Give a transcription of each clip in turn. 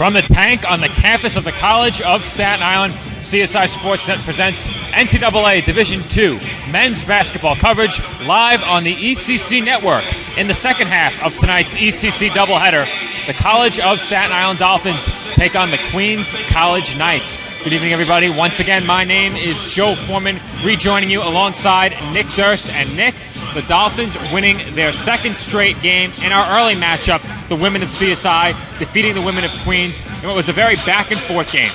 From the tank on the campus of the College of Staten Island, CSI Sportsnet presents NCAA Division II men's basketball coverage live on the ECC network. In the second half of tonight's ECC doubleheader, the College of Staten Island Dolphins take on the Queens College Knights. Good evening, everybody. Once again, my name is Joe Foreman, rejoining you alongside Nick Durst. And Nick, the Dolphins winning their second straight game in our early matchup, the women of CSI defeating the women of Queens in what was a very back-and-forth game.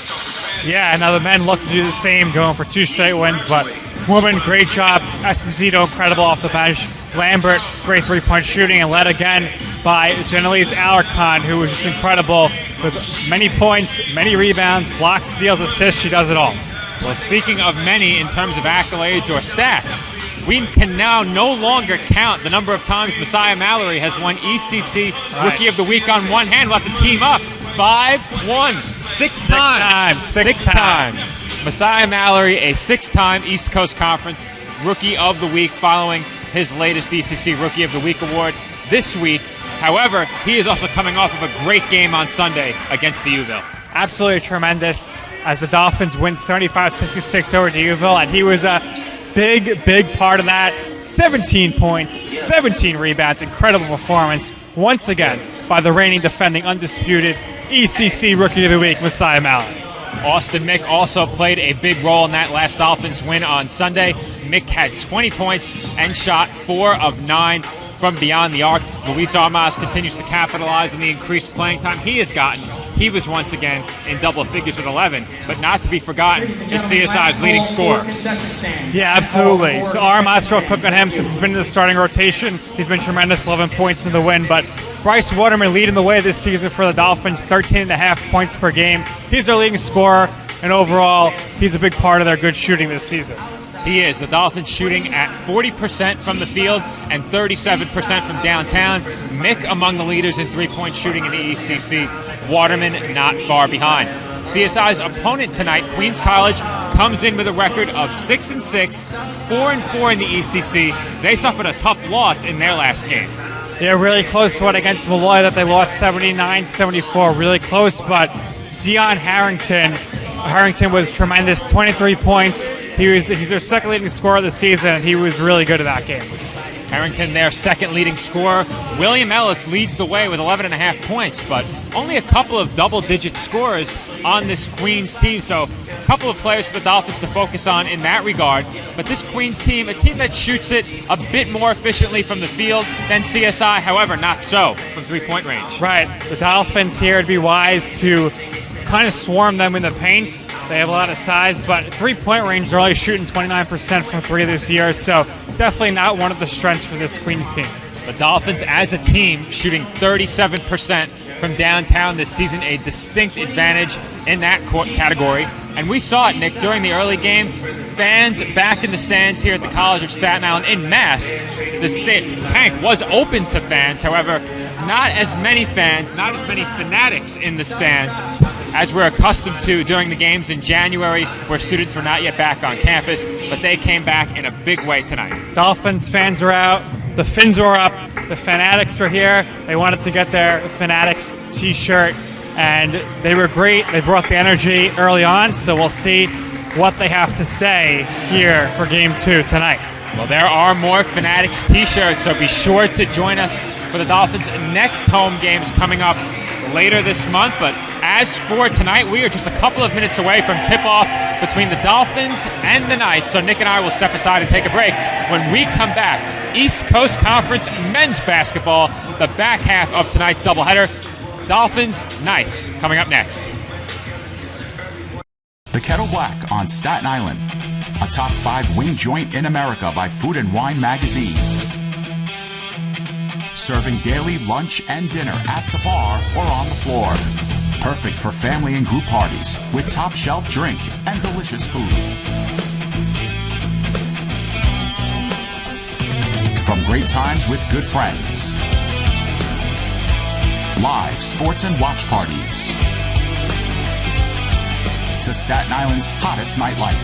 Yeah, now the men look to do the same, going for 2 straight wins, but women, great job. Esposito, incredible off the bench. Lambert, great three-point shooting, and led again by Genelise Alarcon, who was just incredible with many points, many rebounds, blocks, steals, assists. She does it all. Well, speaking of many in terms of accolades or stats, we can now no longer count the number of times Messiah Mallory has won ECC Rookie of the Week on one hand. We'll have to team up. 5-1, 6 times. Six times. Messiah Mallory, a 6-time East Coast Conference Rookie of the Week following his latest ECC Rookie of the Week award this week. However, he is also coming off of a great game on Sunday against the Uville. Absolutely tremendous as the Dolphins win 75-66 over the Uville, and he was a big part of that. 17 points, 17 rebounds, incredible performance once again by the reigning defending undisputed ECC Rookie of the Week, Messiah Mallory. Austin Mick also played a big role in that last Dolphins win on Sunday. Mick had 20 points and shot 4 of 9 from beyond the arc. Luis Armas continues to capitalize on the increased playing time he has gotten. He was once again in double figures with 11, but not to be forgotten is CSI's leading scorer. Yeah, absolutely. So Armas, real quick on him, since he's been in the starting rotation, he's been tremendous, 11 points in the win, but Bryce Waterman leading the way this season for the Dolphins, 13.5 points per game. He's their leading scorer, and overall, he's a big part of their good shooting this season. He is. The Dolphins shooting at 40% from the field and 37% from downtown. Mick among the leaders in three-point shooting in the ECC. Waterman not far behind. CSI's opponent tonight, Queens College, comes in with a record of 6-6, 4-4 in the ECC. They suffered a tough loss in their last game. Yeah, really close one against Malloy that they lost 79-74. Really close, but Dion Harrington was tremendous, 23 points. He's their second leading scorer of the season, and he was really good at that game. Harrington, their second leading scorer. William Ellis leads the way with 11.5 points, but only a couple of double-digit scorers on this Queens team. So a couple of players for the Dolphins to focus on in that regard. But this Queens team, a team that shoots it a bit more efficiently from the field than CSI, however, not so from three-point range. Right. The Dolphins here would be wise to kind of swarm them in the paint. They have a lot of size, but three-point range, they're only shooting 29% from 3 this year, so definitely not one of the strengths for this Queens team. The Dolphins, as a team, shooting 37% from downtown this season, a distinct advantage in that category. And we saw it, Nick, during the early game. Fans back in the stands here at the College of Staten Island en masse. The tank was open to fans, however, not as many fans, not as many fanatics in the stands as we're accustomed to during the games in January, where students were not yet back on campus, but they came back in a big way tonight. Dolphins fans are out, the Fins were up, the Fanatics were here. They wanted to get their Fanatics t-shirt, and they were great. They brought the energy early on, so we'll see what they have to say here for Game 2 tonight. Well, there are more Fanatics t-shirts, so be sure to join us for the Dolphins' next home games coming up later this month. But as for tonight, we are just a couple of minutes away from tip-off between the Dolphins and the Knights. So Nick and I will step aside and take a break. When we come back, East Coast Conference men's basketball, the back half of tonight's doubleheader. Dolphins, Knights, coming up next. The Kettle Black on Staten Island, a top 5 wing joint in America by Food and Wine magazine. Serving daily lunch and dinner at the bar or on the floor. Perfect for family and group parties with top shelf drink and delicious food. From great times with good friends. Live sports and watch parties. To Staten Island's hottest nightlife.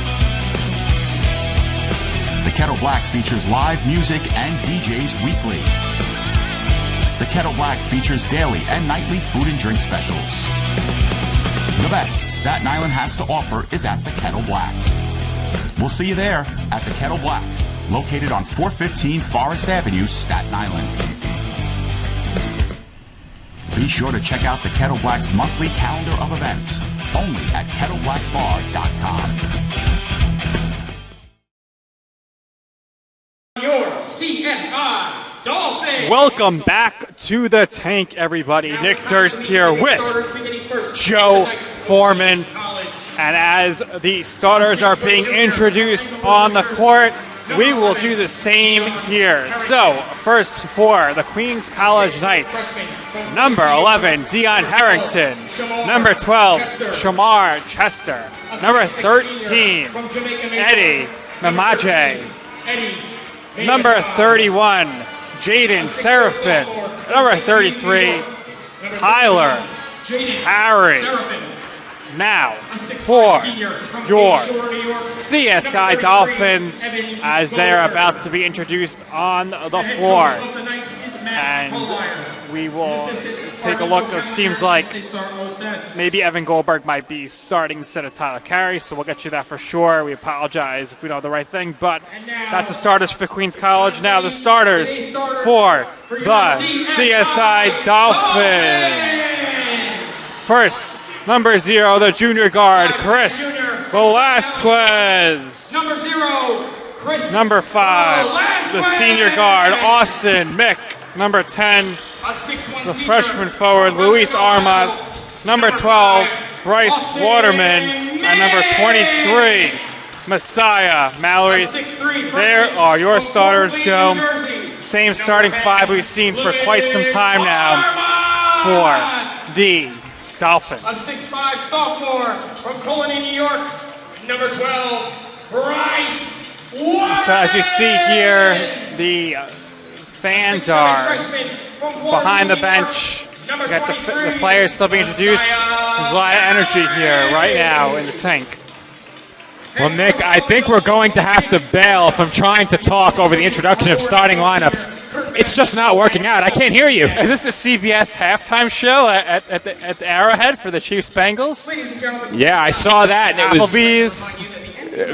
The Kettle Black features live music and DJs weekly. The Kettle Black features daily and nightly food and drink specials. The best Staten Island has to offer is at the Kettle Black. We'll see you there at the Kettle Black, located on 415 Forest Avenue, Staten Island. Be sure to check out the Kettle Black's monthly calendar of events, only at kettleblackbar.com. Your CSI Dolphins. Welcome back to the tank, everybody. Nick Durst here with Joe Foreman. And as the starters are being introduced on the court, we will do the same here. So, first for the Queens College Knights, number 11, Dion Harrington. Number 12, Shamar Chester. Number 13, Eddie Mamaje. Number 31, Jaden Seraphin. Number 33, Tyler Harry. Now, for your CSI Dolphins, as they are about to be introduced on the floor. And we will take a look. It seems like maybe Evan Goldberg might be starting instead of Tyler Carey, so we'll get you that for sure. We apologize if we don't have the right thing, but that's the starters for Queens College. Now the starters for the CSI Dolphins. First, number 0, the junior guard, Chris Velasquez. Number 0, Chris. Number 5, the senior guard, Austin Mick. Number 10, the freshman forward, Luis Armas. Number 12, Bryce Waterman. And number 23, Messiah Mallory. There are your starters, Joe. Same starting 5 we've seen for quite some time now for the Dolphins. A 6'5" sophomore from Colony, New York. Number 12, Bryce Waterman. So as you see here, the fans are behind the bench. You got the players still being introduced. There's a lot of energy here right now in the tank. Well, Nick, I think we're going to have to bail if I'm trying to talk over the introduction of starting lineups. It's just not working out. I can't hear you. Is this the CBS halftime show at the Arrowhead for the Chiefs Bengals? Yeah, I saw that. And it was Applebee's.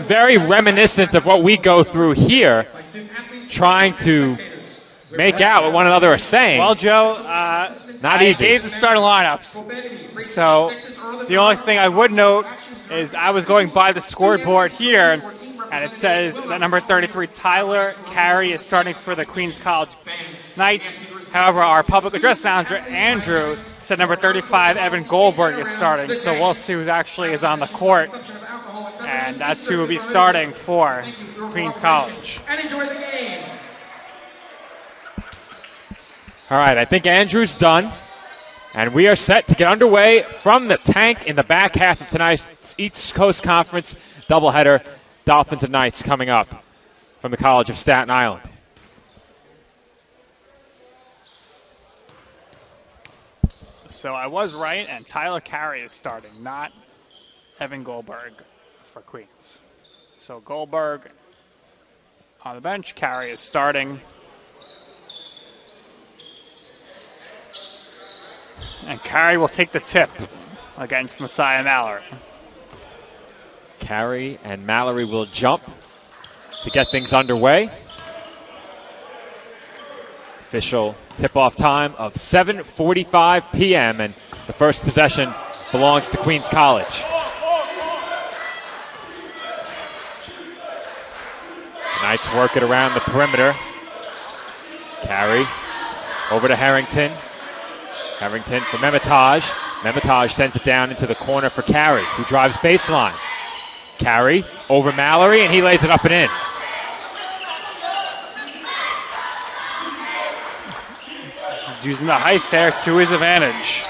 very reminiscent of what we go through here, trying to make out what one another are saying. Well, Joe, Not I easy. gave the starting lineups. So the only thing I would note is I was going by the scoreboard here, and it says that number 33, Tyler Carey, is starting for the Queens College Knights. However, our public address announcer, Andrew, said number 35, Evan Goldberg, is starting. So we'll see who actually is on the court, and that's who will be starting for Queens College. And enjoy the game. All right, I think Andrew's done. And we are set to get underway from the tank in the back half of tonight's East Coast Conference doubleheader. Dolphins and Knights coming up from the College of Staten Island. So I was right, and Tyler Carey is starting, not Evan Goldberg for Queens. So Goldberg on the bench, Carey is starting. And Carey will take the tip against Messiah Mallory. Carey and Mallory will jump to get things underway. Official tip-off time of 7:45 p.m. and the first possession belongs to Queens College. The Knights work it around the perimeter. Carey over to Harrington. Harrington for Memitage. Memitage sends it down into the corner for Carey, who drives baseline. Carey over Mallory, and he lays it up and in. Using the height there to his advantage.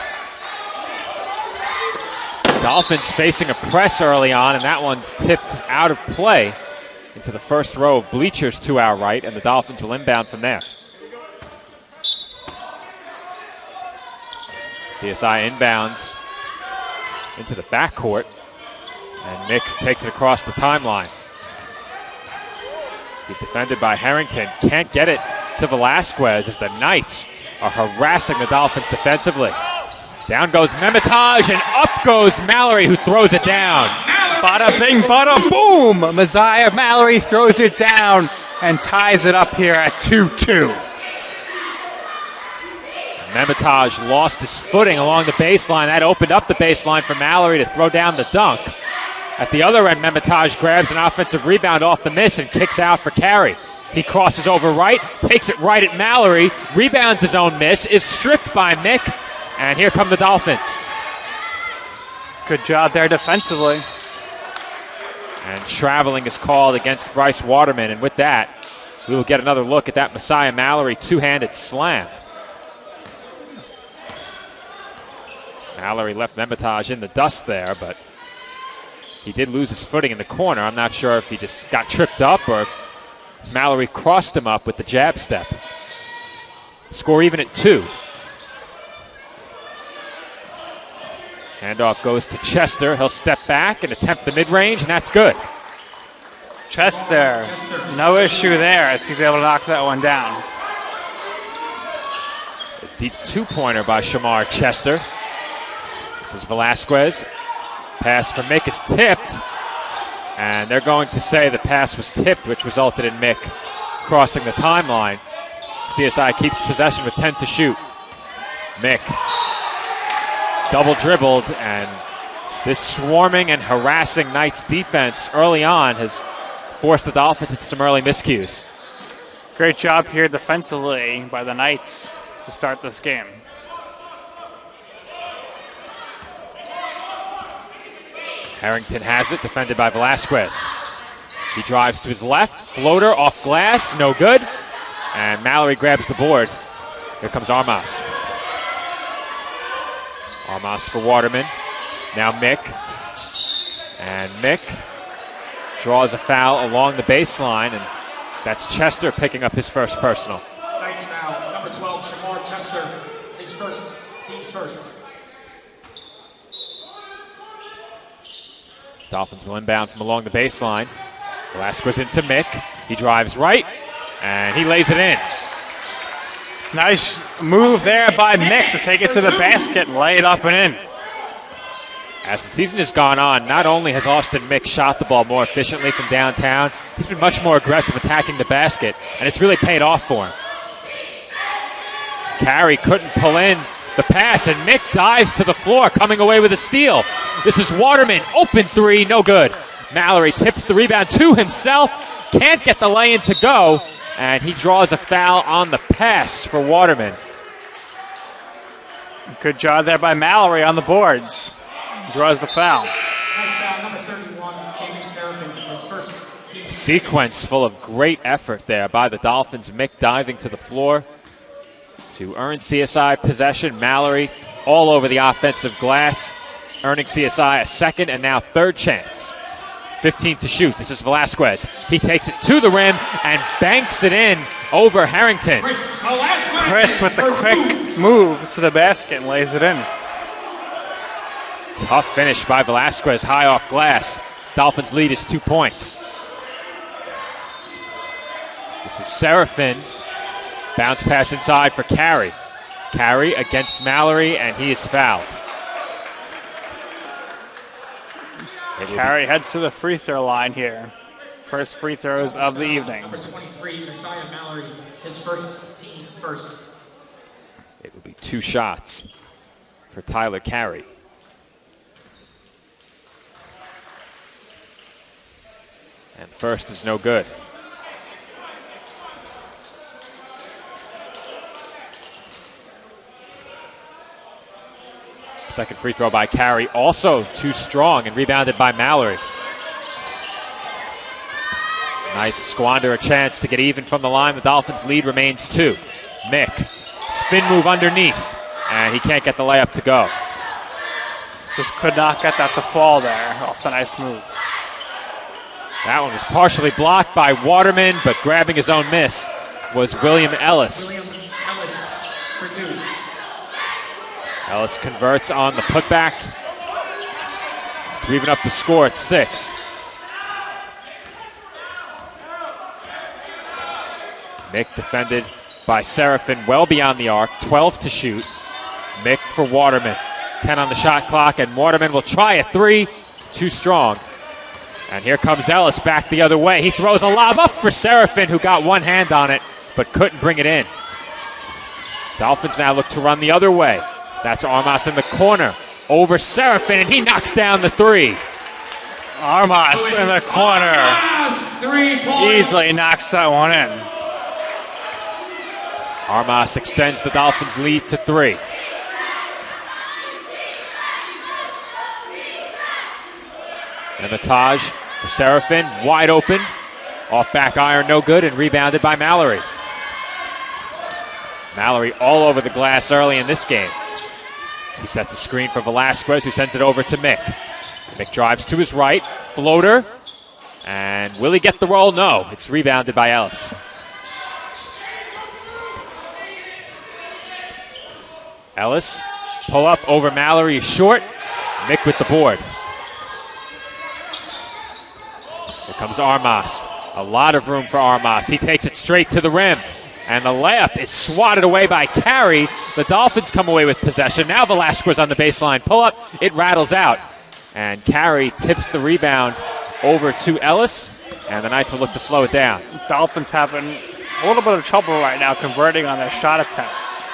Dolphins facing a press early on, and that one's tipped out of play into the first row of bleachers to our right, and the Dolphins will inbound from there. CSI inbounds into the backcourt, and Nick takes it across the timeline. He's defended by Harrington. Can't get it to Velasquez as the Knights are harassing the Dolphins defensively. Down goes Memitaj, and up goes Mallory, who throws it down. Bada bing, bada boom! Messiah Mallory throws it down and ties it up here at 2-2. Memitaj lost his footing along the baseline. That opened up the baseline for Mallory to throw down the dunk. At the other end, Memitaj grabs an offensive rebound off the miss and kicks out for Carey. He crosses over right, takes it right at Mallory, rebounds his own miss, is stripped by Mick, and here come the Dolphins. Good job there defensively. And traveling is called against Bryce Waterman, and with that, we will get another look at that Messiah Mallory two-handed slam. Mallory left Memitaj in the dust there, but he did lose his footing in the corner. I'm not sure if he just got tripped up or if Mallory crossed him up with the jab step. Score even at 2. Handoff goes to Chester. He'll step back and attempt the mid-range, and that's good. Chester, no issue there as he's able to knock that one down. A deep two-pointer by Shamar Chester. This is Velasquez. Pass for Mick is tipped. And they're going to say the pass was tipped, which resulted in Mick crossing the timeline. CSI keeps possession with 10 to shoot. Mick double dribbled, and this swarming and harassing Knights defense early on has forced the Dolphins into some early miscues. Great job here defensively by the Knights to start this game. Harrington has it, defended by Velasquez. He drives to his left, floater off glass, no good. And Mallory grabs the board. Here comes Armas. Armas for Waterman. Now Mick. And Mick draws a foul along the baseline, and that's Chester picking up his first personal. Knights foul, number 12, Shamar Chester, his first, team's first. Dolphins will inbound from along the baseline. Velasquez into Mick. He drives right, and he lays it in. Nice move there by Mick to take it to the basket and lay it up and in. As the season has gone on, not only has Austin Mick shot the ball more efficiently from downtown, he's been much more aggressive attacking the basket, and it's really paid off for him. Carey couldn't pull in the pass, and Mick dives to the floor, coming away with a steal. This is Waterman, open three, no good. Mallory tips the rebound to himself, can't get the lay-in to go, and he draws a foul on the pass for Waterman. Good job there by Mallory on the boards. Draws the foul. Next foul, number 31, Jamie Serafin, his first team. Sequence full of great effort there by the Dolphins. Mick diving to the floor to earn CSI possession. Mallory all over the offensive glass, earning CSI a second and now third chance. 15 to shoot. This is Velasquez. He takes it to the rim and banks it in over Harrington. Chris with the quick move to the basket and lays it in. Tough finish by Velasquez, high off glass. Dolphins lead is 2 points. This is Serafin. Bounce pass inside for Carey. Carey against Mallory, and he is fouled. Carey heads to the free throw line here. First free throws of the evening. Number 23, Messiah Mallory, his first, team's first. It will be 2 shots for Tyler Carey. And first is no good. Second free throw by Carey, also too strong and rebounded by Mallory. Knights squander a chance to get even from the line. The Dolphins' lead remains 2. Mick, spin move underneath, and he can't get the layup to go. Just could not get that to fall there off the nice move. That one was partially blocked by Waterman, but grabbing his own miss was William Ellis. William Ellis for 2. Ellis converts on the putback to even up the score at 6. Mick defended by Serafin well beyond the arc, 12 to shoot. Mick for Waterman. 10 on the shot clock, and Waterman will try a three. Too strong. And here comes Ellis back the other way. He throws a lob up for Serafin, who got one hand on it, but couldn't bring it in. Dolphins now look to run the other way. That's Armas in the corner over Serafin, and he knocks down the three. Armas in the corner. 3 points. Easily knocks that one in. Armas extends the Dolphins' lead to 3. Nemataj for Serafin, wide open. Off back iron, no good, and rebounded by Mallory. Mallory all over the glass early in this game. He sets a screen for Velasquez, who sends it over to Mick. Mick drives to his right, floater, and will he get the roll? No, it's rebounded by Ellis. Ellis, pull up over Mallory, is short. Mick with the board. Here comes Armas. A lot of room for Armas. He takes it straight to the rim. And the layup is swatted away by Carey. The Dolphins come away with possession. Now Velasquez on the baseline pull-up. It rattles out. And Carey tips the rebound over to Ellis. And the Knights will look to slow it down. Dolphins having a little bit of trouble right now converting on their shot attempts.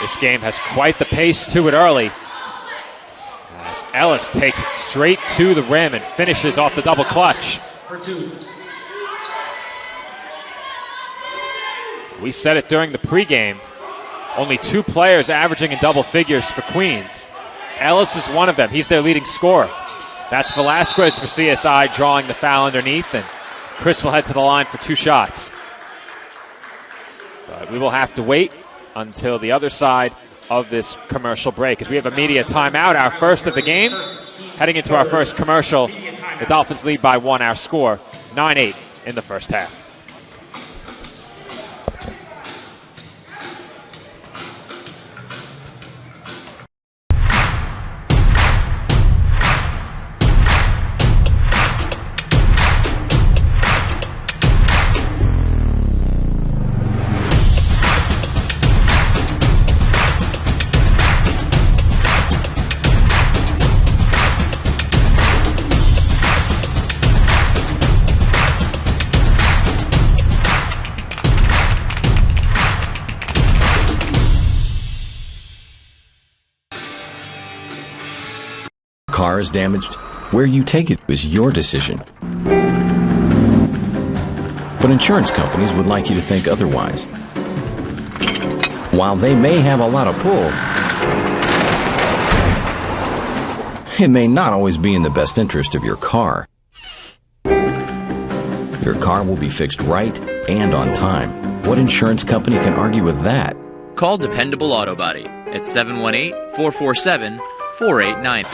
This game has quite the pace to it early, as Ellis takes it straight to the rim and finishes off the double clutch. For 2. We said it during the pregame. Only 2 players averaging in double figures for Queens. Ellis is one of them. He's their leading scorer. That's Velasquez for CSI drawing the foul underneath, and Chris will head to the line for 2 shots. But we will have to wait until the other side of this commercial break, as we have a media timeout, our first of the game. Heading into our first commercial, the Dolphins lead by 1. Our score, 9-8 in the first half. Car is damaged, where you take it is your decision. But insurance companies would like you to think otherwise. While they may have a lot of pull, it may not always be in the best interest of your car. Your car will be fixed right and on time. What insurance company can argue with that? Call Dependable Auto Body at 718-447-4890.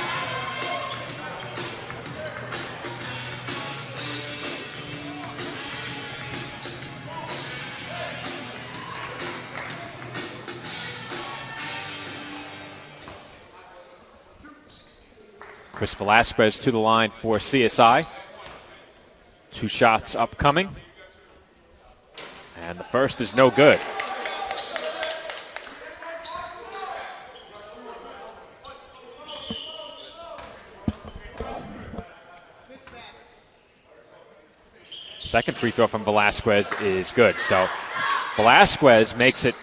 Chris Velasquez to the line for CSI. 2 shots upcoming. And the first is no good. Second free throw from Velasquez is good. So Velasquez makes it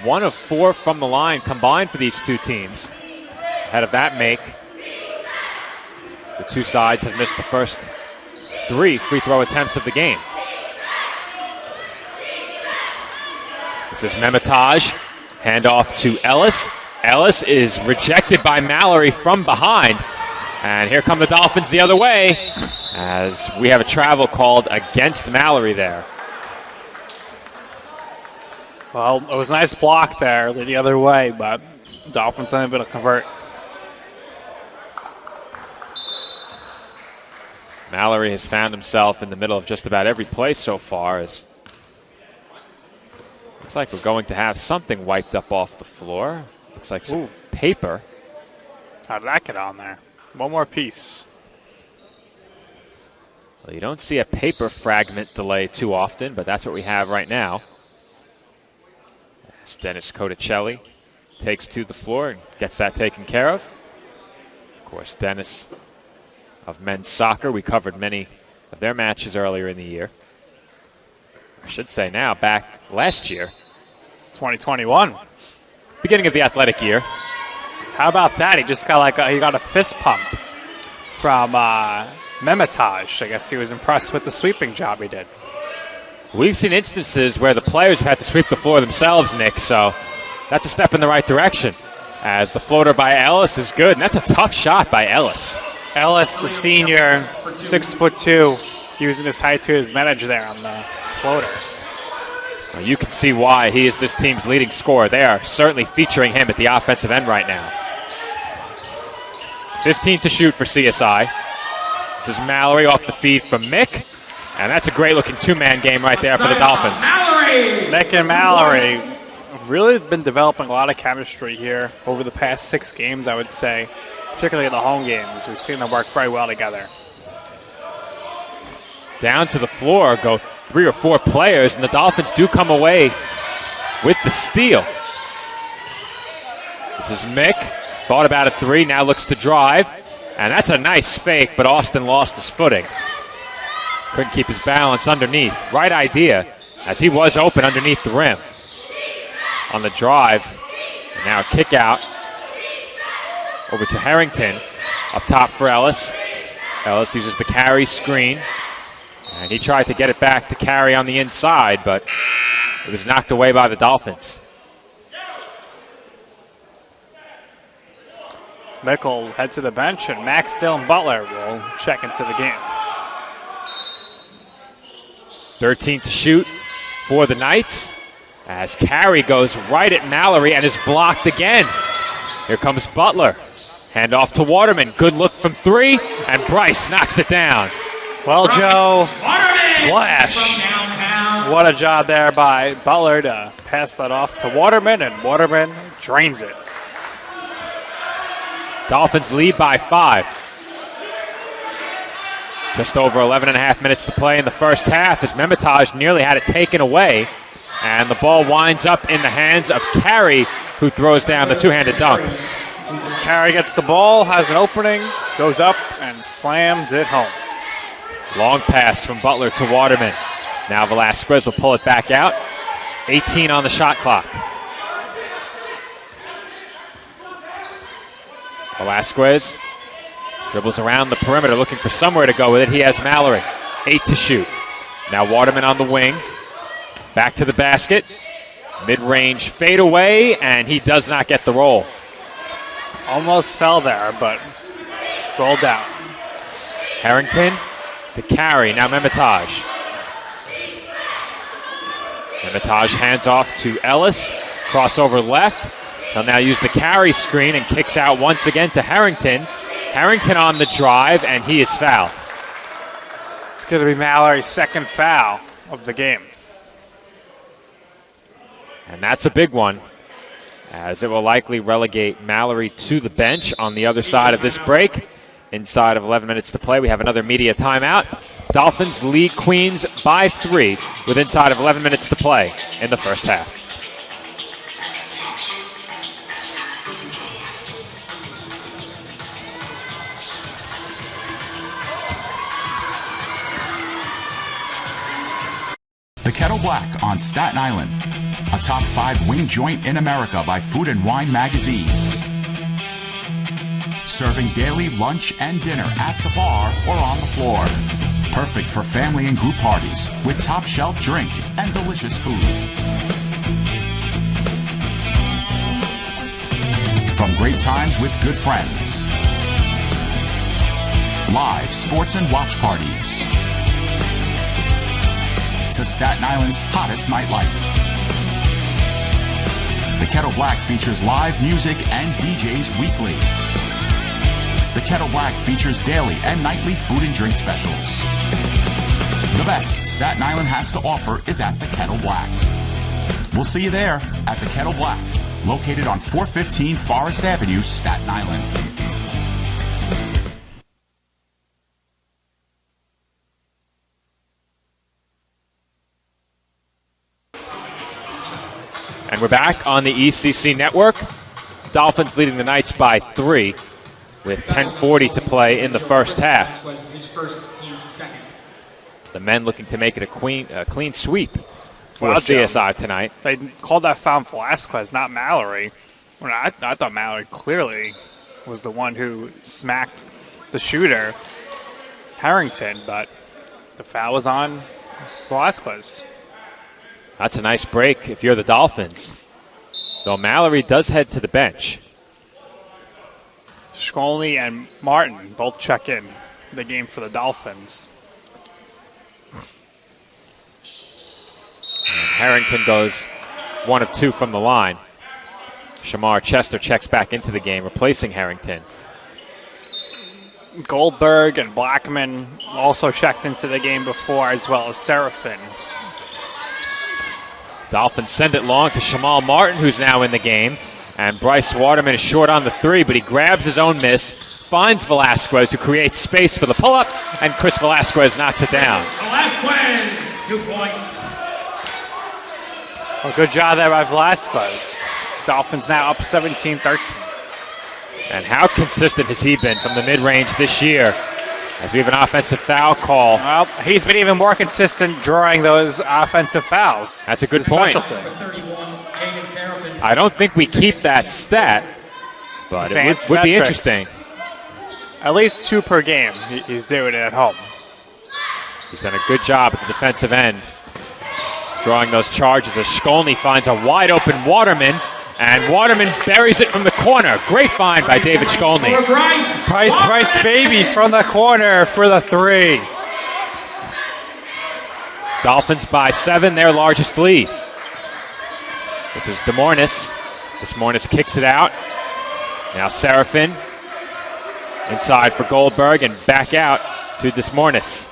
1 of 4 from the line combined for these 2 teams. Ahead of that make, the 2 sides have missed the first 3 free throw attempts of the game. This is Nemataj. Handoff to Ellis. Ellis is rejected by Mallory from behind. And here come the Dolphins the other way, as we have a travel called against Mallory there. Well, it was a nice block there the other way, but Dolphins unable to convert. Mallory has found himself in the middle of just about every play so far. Looks like we're going to have something wiped up off the floor. Looks like some paper. How did that get on there? One more piece. Well, you don't see a paper fragment delay too often, but that's what we have right now. It's Dennis Coticelli takes to the floor and gets that taken care of. Of course, Dennis of men's soccer. We covered many of their matches earlier in the year. I should say now, back last year. 2021. Beginning of the athletic year. How about that? He just got he got a fist pump from Memitage. I guess he was impressed with the sweeping job he did. We've seen instances where the players have had to sweep the floor themselves, Nick, so that's a step in the right direction. As the floater by Ellis is good, and that's a tough shot by Ellis. Ellis, the senior, 6'2", using his height to his advantage there on the floater. Well, you can see why he is this team's leading scorer. They are certainly featuring him at the offensive end right now. 15 to shoot for CSI. This is Mallory off the feed from Mick. And that's a great-looking two-man game right there for the Dolphins. Mick and Mallory have really been developing a lot of chemistry here over the past 6 games, I would say. Particularly in the home games. We've seen them work very well together. Down to the floor go 3 or 4 players, and the Dolphins do come away with the steal. This is Mick. Thought about a 3, now looks to drive. And that's a nice fake, but Austin lost his footing. Couldn't keep his balance underneath. Right idea, as he was open underneath the rim. On the drive, and now a kick out. Over to Harrington, up top for Ellis. Ellis uses the carry screen. And he tried to get it back to carry on the inside, but it was knocked away by the Dolphins. Mick will head to the bench, and Max Dillon Butler will check into the game. 13 to shoot for the Knights, as carry goes right at Mallory and is blocked again. Here comes Butler. Hand off to Waterman. Good look from 3, and Bryce knocks it down. Well, Joe, splash. What a job there by Butler to pass that off to Waterman, and Waterman drains it. Dolphins lead by 5. Just over 11 and a half minutes to play in the first half as Memitage nearly had it taken away. And the ball winds up in the hands of Carey, who throws down the two-handed dunk. Carey gets the ball, has an opening, goes up, and slams it home. Long pass from Butler to Waterman. Now Velasquez will pull it back out. 18 on the shot clock. Velasquez dribbles around the perimeter looking for somewhere to go with it. He has Mallory. 8 to shoot. Now Waterman on the wing. Back to the basket. Mid-range fadeaway, and he does not get the roll. Almost fell there, but rolled out. Harrington to Carey. Now Memitage. Memitage hands off to Ellis. Crossover left. He'll now use the carry screen and kicks out once again to Harrington. Harrington on the drive, and he is fouled. It's going to be Mallory's second foul of the game. And that's a big one, as it will likely relegate Mallory to the bench on the other side of this break. Inside of 11 minutes to play, we have another media timeout. Dolphins lead Queens by 3 with inside of 11 minutes to play in the first half. The Kettle Black on Staten Island, a top 5 wing joint in America by Food and Wine magazine. Serving daily lunch and dinner at the bar or on the floor. Perfect for family and group parties with top shelf drink and delicious food. From great times with good friends. Live sports and watch parties. To Staten Island's hottest nightlife. The Kettle Black features live music and DJs weekly. The Kettle Black features daily and nightly food and drink specials. The best Staten Island has to offer is at the Kettle Black. We'll see you there at the Kettle Black, located on 415 Forest Avenue, Staten Island. And we're back on the ECC network. Dolphins leading the Knights by 3 with 10:40 to play in the first half. Was his first team's second. The men looking to make it a clean sweep for Well, CSI tonight. They called that foul on Velasquez, not Mallory. When I thought Mallory clearly was the one who smacked the shooter, Harrington, but the foul was on Velasquez. That's a nice break if you're the Dolphins. Though Mallory does head to the bench. Skolny and Martin both check in the game for the Dolphins. And Harrington goes 1 of 2 from the line. Shamar Chester checks back into the game, replacing Harrington. Goldberg and Blackman also checked into the game before, as well as Seraphin. Dolphins send it long to Shamal Martin, who's now in the game. And Bryce Waterman is short on the 3, but he grabs his own miss, finds Velasquez, who creates space for the pull-up, and Chris Velasquez knocks it down. Velasquez, 2 points. Well, good job there by Velasquez. Dolphins now up 17-13. And how consistent has he been from the mid-range this year? As we have an offensive foul call. Well, he's been even more consistent drawing those offensive fouls. That's a good His point. specialty. 31, Jaden Seraphin. I don't think we keep that stat, but it Advanced would be metrics. interesting. At least 2 per game. He's doing it at home. He's done a good job at the defensive end, drawing those charges as Skolny finds a wide-open Waterman, and Waterman buries it from the corner. Great find by David Skolny. For Bryce. Bryce Baby from the corner for the 3. Dolphins by 7, their largest lead. This is DeMornis. DeMornis kicks it out. Now Seraphin inside for Goldberg and back out to DeMornis.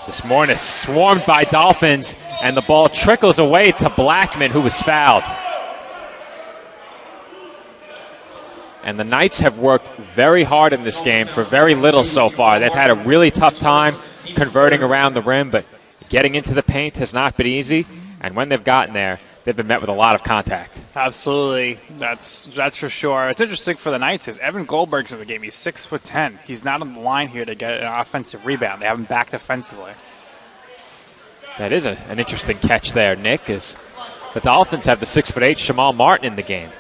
DeMornis swarmed by Dolphins, and the ball trickles away to Blackman, who was fouled. And the Knights have worked very hard in this game for very little so far. They've had a really tough time converting around the rim, but getting into the paint has not been easy. And when they've gotten there, they've been met with a lot of contact. Absolutely. That's for sure. It's interesting for the Knights is Evan Goldberg's in the game. He's 6'10". He's not on the line here to get an offensive rebound. They have him back defensively. That is an interesting catch there, Nick, is the Dolphins have the 6'8" Shamal Martin in the game.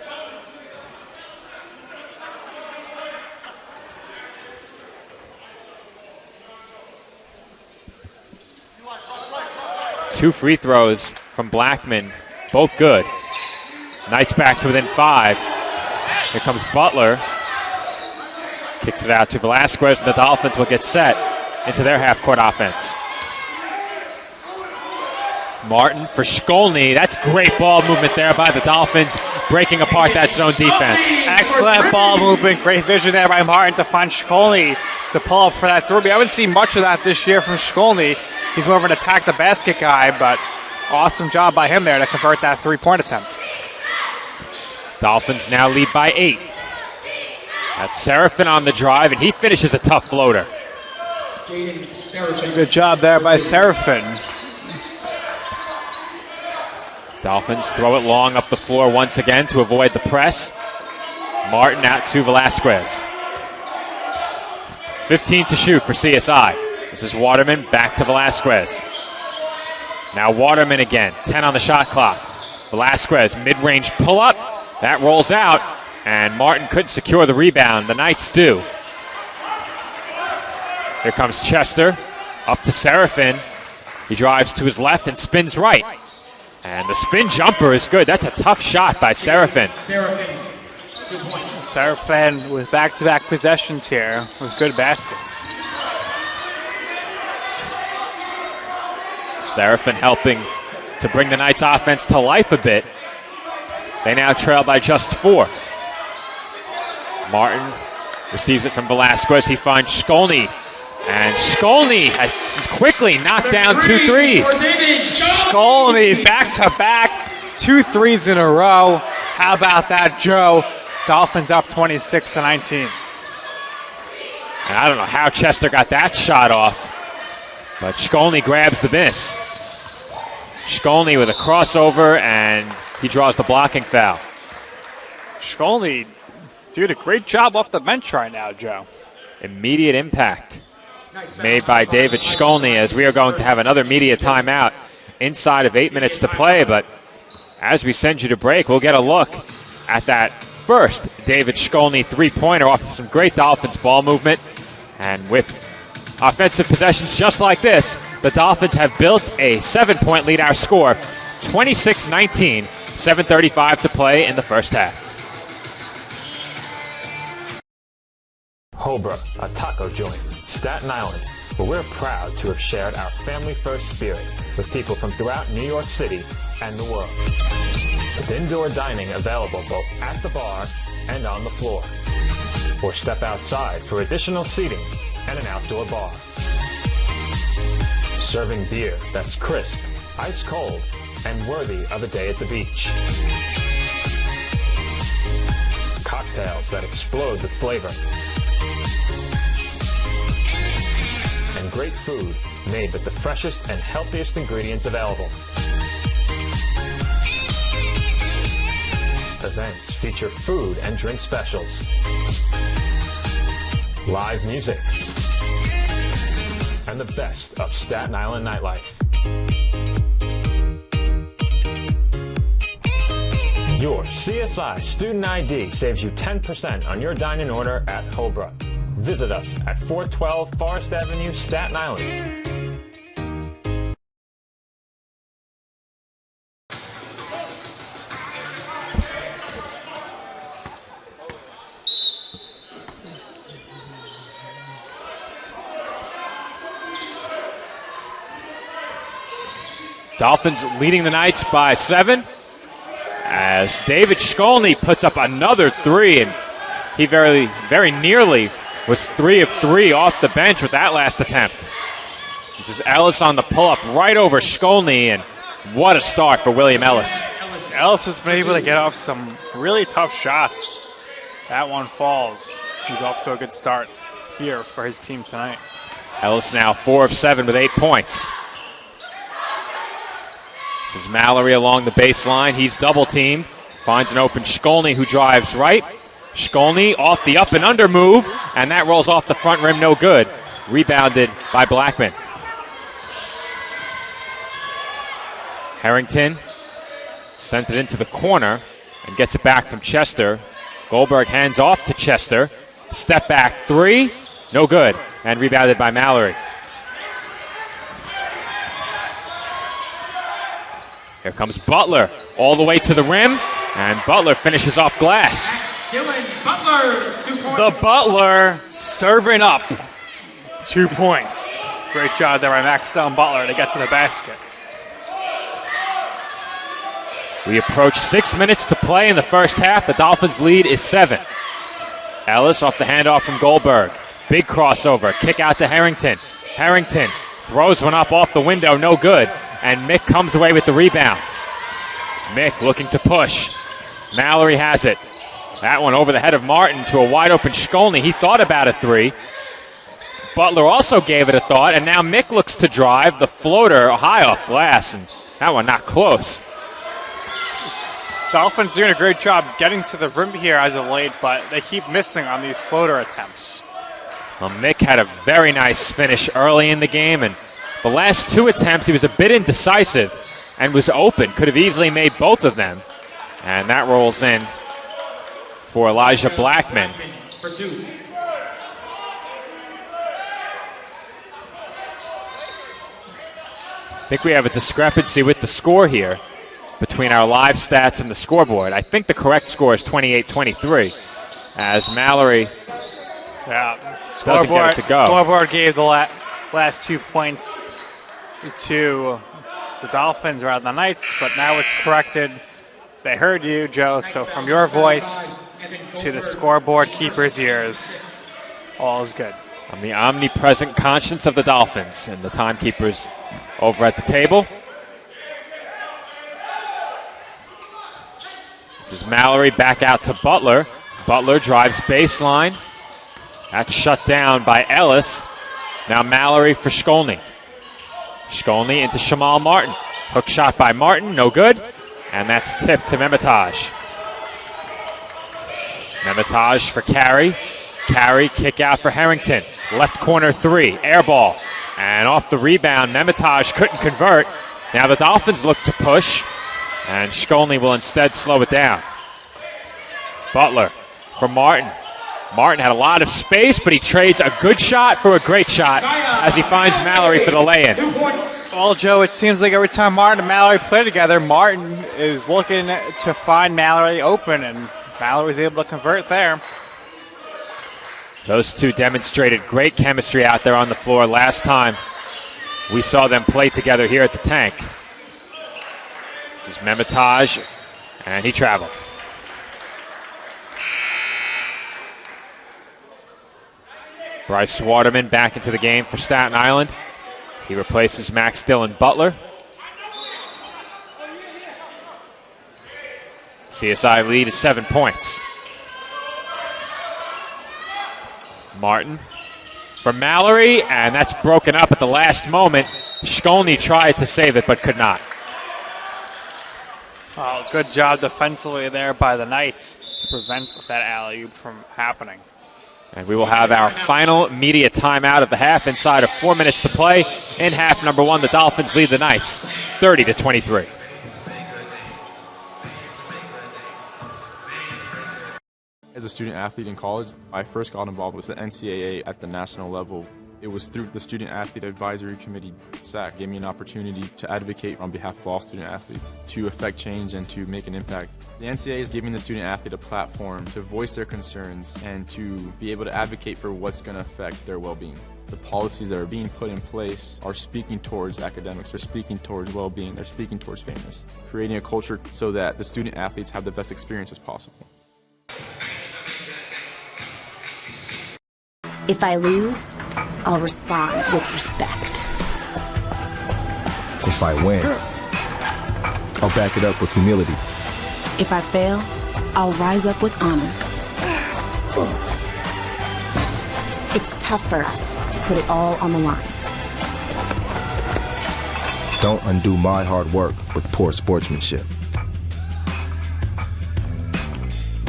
Two free throws from Blackman, both good. Knights back to within 5. Here comes Butler. Kicks it out to Velasquez, and the Dolphins will get set into their half-court offense. Martin for Skolny. That's great ball movement there by the Dolphins, breaking apart that zone defense. Excellent ball movement. Great vision there by Martin to find Skolny to pull up for that 3. We haven't seen much of that this year from Skolny. He's more of an attack-the-basket guy, but awesome job by him there to convert that 3-point attempt. Dolphins now lead by 8. That's Seraphin on the drive, and he finishes a tough floater. Jaden Seraphin. Good job there by Seraphin. Dolphins throw it long up the floor once again to avoid the press. Martin out to Velasquez. 15 to shoot for CSI. This is Waterman back to Velasquez. Now Waterman again, 10 on the shot clock. Velasquez, mid-range pull-up. That rolls out, and Martin couldn't secure the rebound. The Knights do. Here comes Chester, up to Seraphin. He drives to his left and spins right. And the spin jumper is good. That's a tough shot by Seraphin. Seraphin, 2 points. Seraphin with back-to-back possessions here with good baskets. Seraphin helping to bring the Knights offense to life a bit. They now trail by just 4. Martin receives it from Velasquez. He finds Skolny. And Skolny has quickly knocked down 2 threes. Skolny back-to-back, 2 threes in a row. How about that, Joe? Dolphins up 26-19. And I don't know how Chester got that shot off, but Skolny grabs the miss. Skolny with a crossover, and he draws the blocking foul. Shkolny doing a great job off the bench right now, Joe. Immediate impact made by David Shkolny as we are going to have another media timeout inside of 8 minutes to play. But as we send you to break, we'll get a look at that first David Shkolny three-pointer off of some great Dolphins ball movement. And with offensive possessions just like this, the Dolphins have built a 7-point lead. Our score, 26-19, 7:35 to play in the first half. Hobra, a taco joint, Staten Island, where we're proud to have shared our family-first spirit with people from throughout New York City and the world. With indoor dining available both at the bar and on the floor. Or step outside for additional seating and an outdoor bar. Serving beer that's crisp, ice cold, and worthy of a day at the beach. Cocktails that explode with flavor. And great food made with the freshest and healthiest ingredients available. Events feature food and drink specials. Live music. And the best of Staten Island nightlife. Your CSI Student ID saves you 10% on your dine-in order at Hobra. Visit us at 412 Forest Avenue, Staten Island. Dolphins leading the Knights by 7 as David Shkolny puts up another three, and he very nearly was 3 of 3 off the bench with that last attempt. This is Ellis on the pull-up right over Shkolny, and what a start for William Ellis. Ellis has been able to get off some really tough shots. That one falls. He's off to a good start here for his team tonight. Ellis now 4 of 7 with 8 points. This is Mallory along the baseline. He's double-teamed. Finds an open Shkolny who drives right. Shkolny off the up and under move, and that rolls off the front rim, no good. Rebounded by Blackman. Harrington sends it into the corner and gets it back from Chester. Goldberg hands off to Chester. Step back three, no good, and rebounded by Mallory. Here comes Butler all the way to the rim, and Butler finishes off glass. Butler, 2 points. The Butler serving up 2 points. Great job there by Max Stone Butler to get to the basket. We approach 6 minutes to play in the first half. The Dolphins' lead is 7. Ellis off the handoff from Goldberg. Big crossover. Kick out to Harrington. Harrington throws one up off the window. No good. And Mick comes away with the rebound. Mick looking to push. Mallory has it. That one over the head of Martin to a wide open Shkolny. He thought about a three. Butler also gave it a thought. And now Mick looks to drive. The floater high off glass. And that one not close. Dolphins doing a great job getting to the rim here as of late, but they keep missing on these floater attempts. Well, Mick had a very nice finish early in the game, and the last 2 attempts he was a bit indecisive and was open. Could have easily made both of them. And that rolls in for Elijah Blackman. For 2. I think we have a discrepancy with the score here between our live stats and the scoreboard. I think the correct score is 28-23 as Mallory doesn't get it to go. Scoreboard gave the last 2 points to the Dolphins rather than the Knights, but now it's corrected. They heard you, Joe, so from your voice to the scoreboard keeper's ears, all is good. I'm the omnipresent conscience of the Dolphins and the timekeepers over at the table. This is Mallory back out to Butler. Butler drives baseline. That's shut down by Ellis. Now Mallory for Shkolny. Shkolny into Shamal Martin. Hook shot by Martin, no good. And that's tipped to Memitaj. Memitage for Carey. Carey, kick out for Harrington. Left corner 3, air ball. And off the rebound, Memitage couldn't convert. Now the Dolphins look to push, and Shkolny will instead slow it down. Butler for Martin. Martin had a lot of space, but he trades a good shot for a great shot as he finds Mallory for the lay-in. Well, Joe, it seems like every time Martin and Mallory play together, Martin is looking to find Mallory open, and Mallory was able to convert there. Those two demonstrated great chemistry out there on the floor last time we saw them play together here at the Tank. This is Memitage, and he traveled. Bryce Waterman back into the game for Staten Island. He replaces Max Dillon Butler. CSI lead is 7 points. Martin for Mallory, and that's broken up at the last moment. Shkolny tried to save it, but could not. Oh, good job defensively there by the Knights to prevent that alley-oop from happening. And we will have our final media timeout of the half inside of 4 minutes to play. In half number 1, the Dolphins lead the Knights 30-23. As a student athlete in college, I first got involved with the NCAA at the national level. It was through the Student Athlete Advisory Committee, SAC, gave me an opportunity to advocate on behalf of all student athletes, to affect change and to make an impact. The NCAA is giving the student athlete a platform to voice their concerns and to be able to advocate for what's going to affect their well-being. The policies that are being put in place are speaking towards academics, they're speaking towards well-being, they're speaking towards fairness, creating a culture so that the student athletes have the best experiences possible. If I lose, I'll respond with respect. If I win, I'll back it up with humility. If I fail, I'll rise up with honor. It's tough for us to put it all on the line. Don't undo my hard work with poor sportsmanship.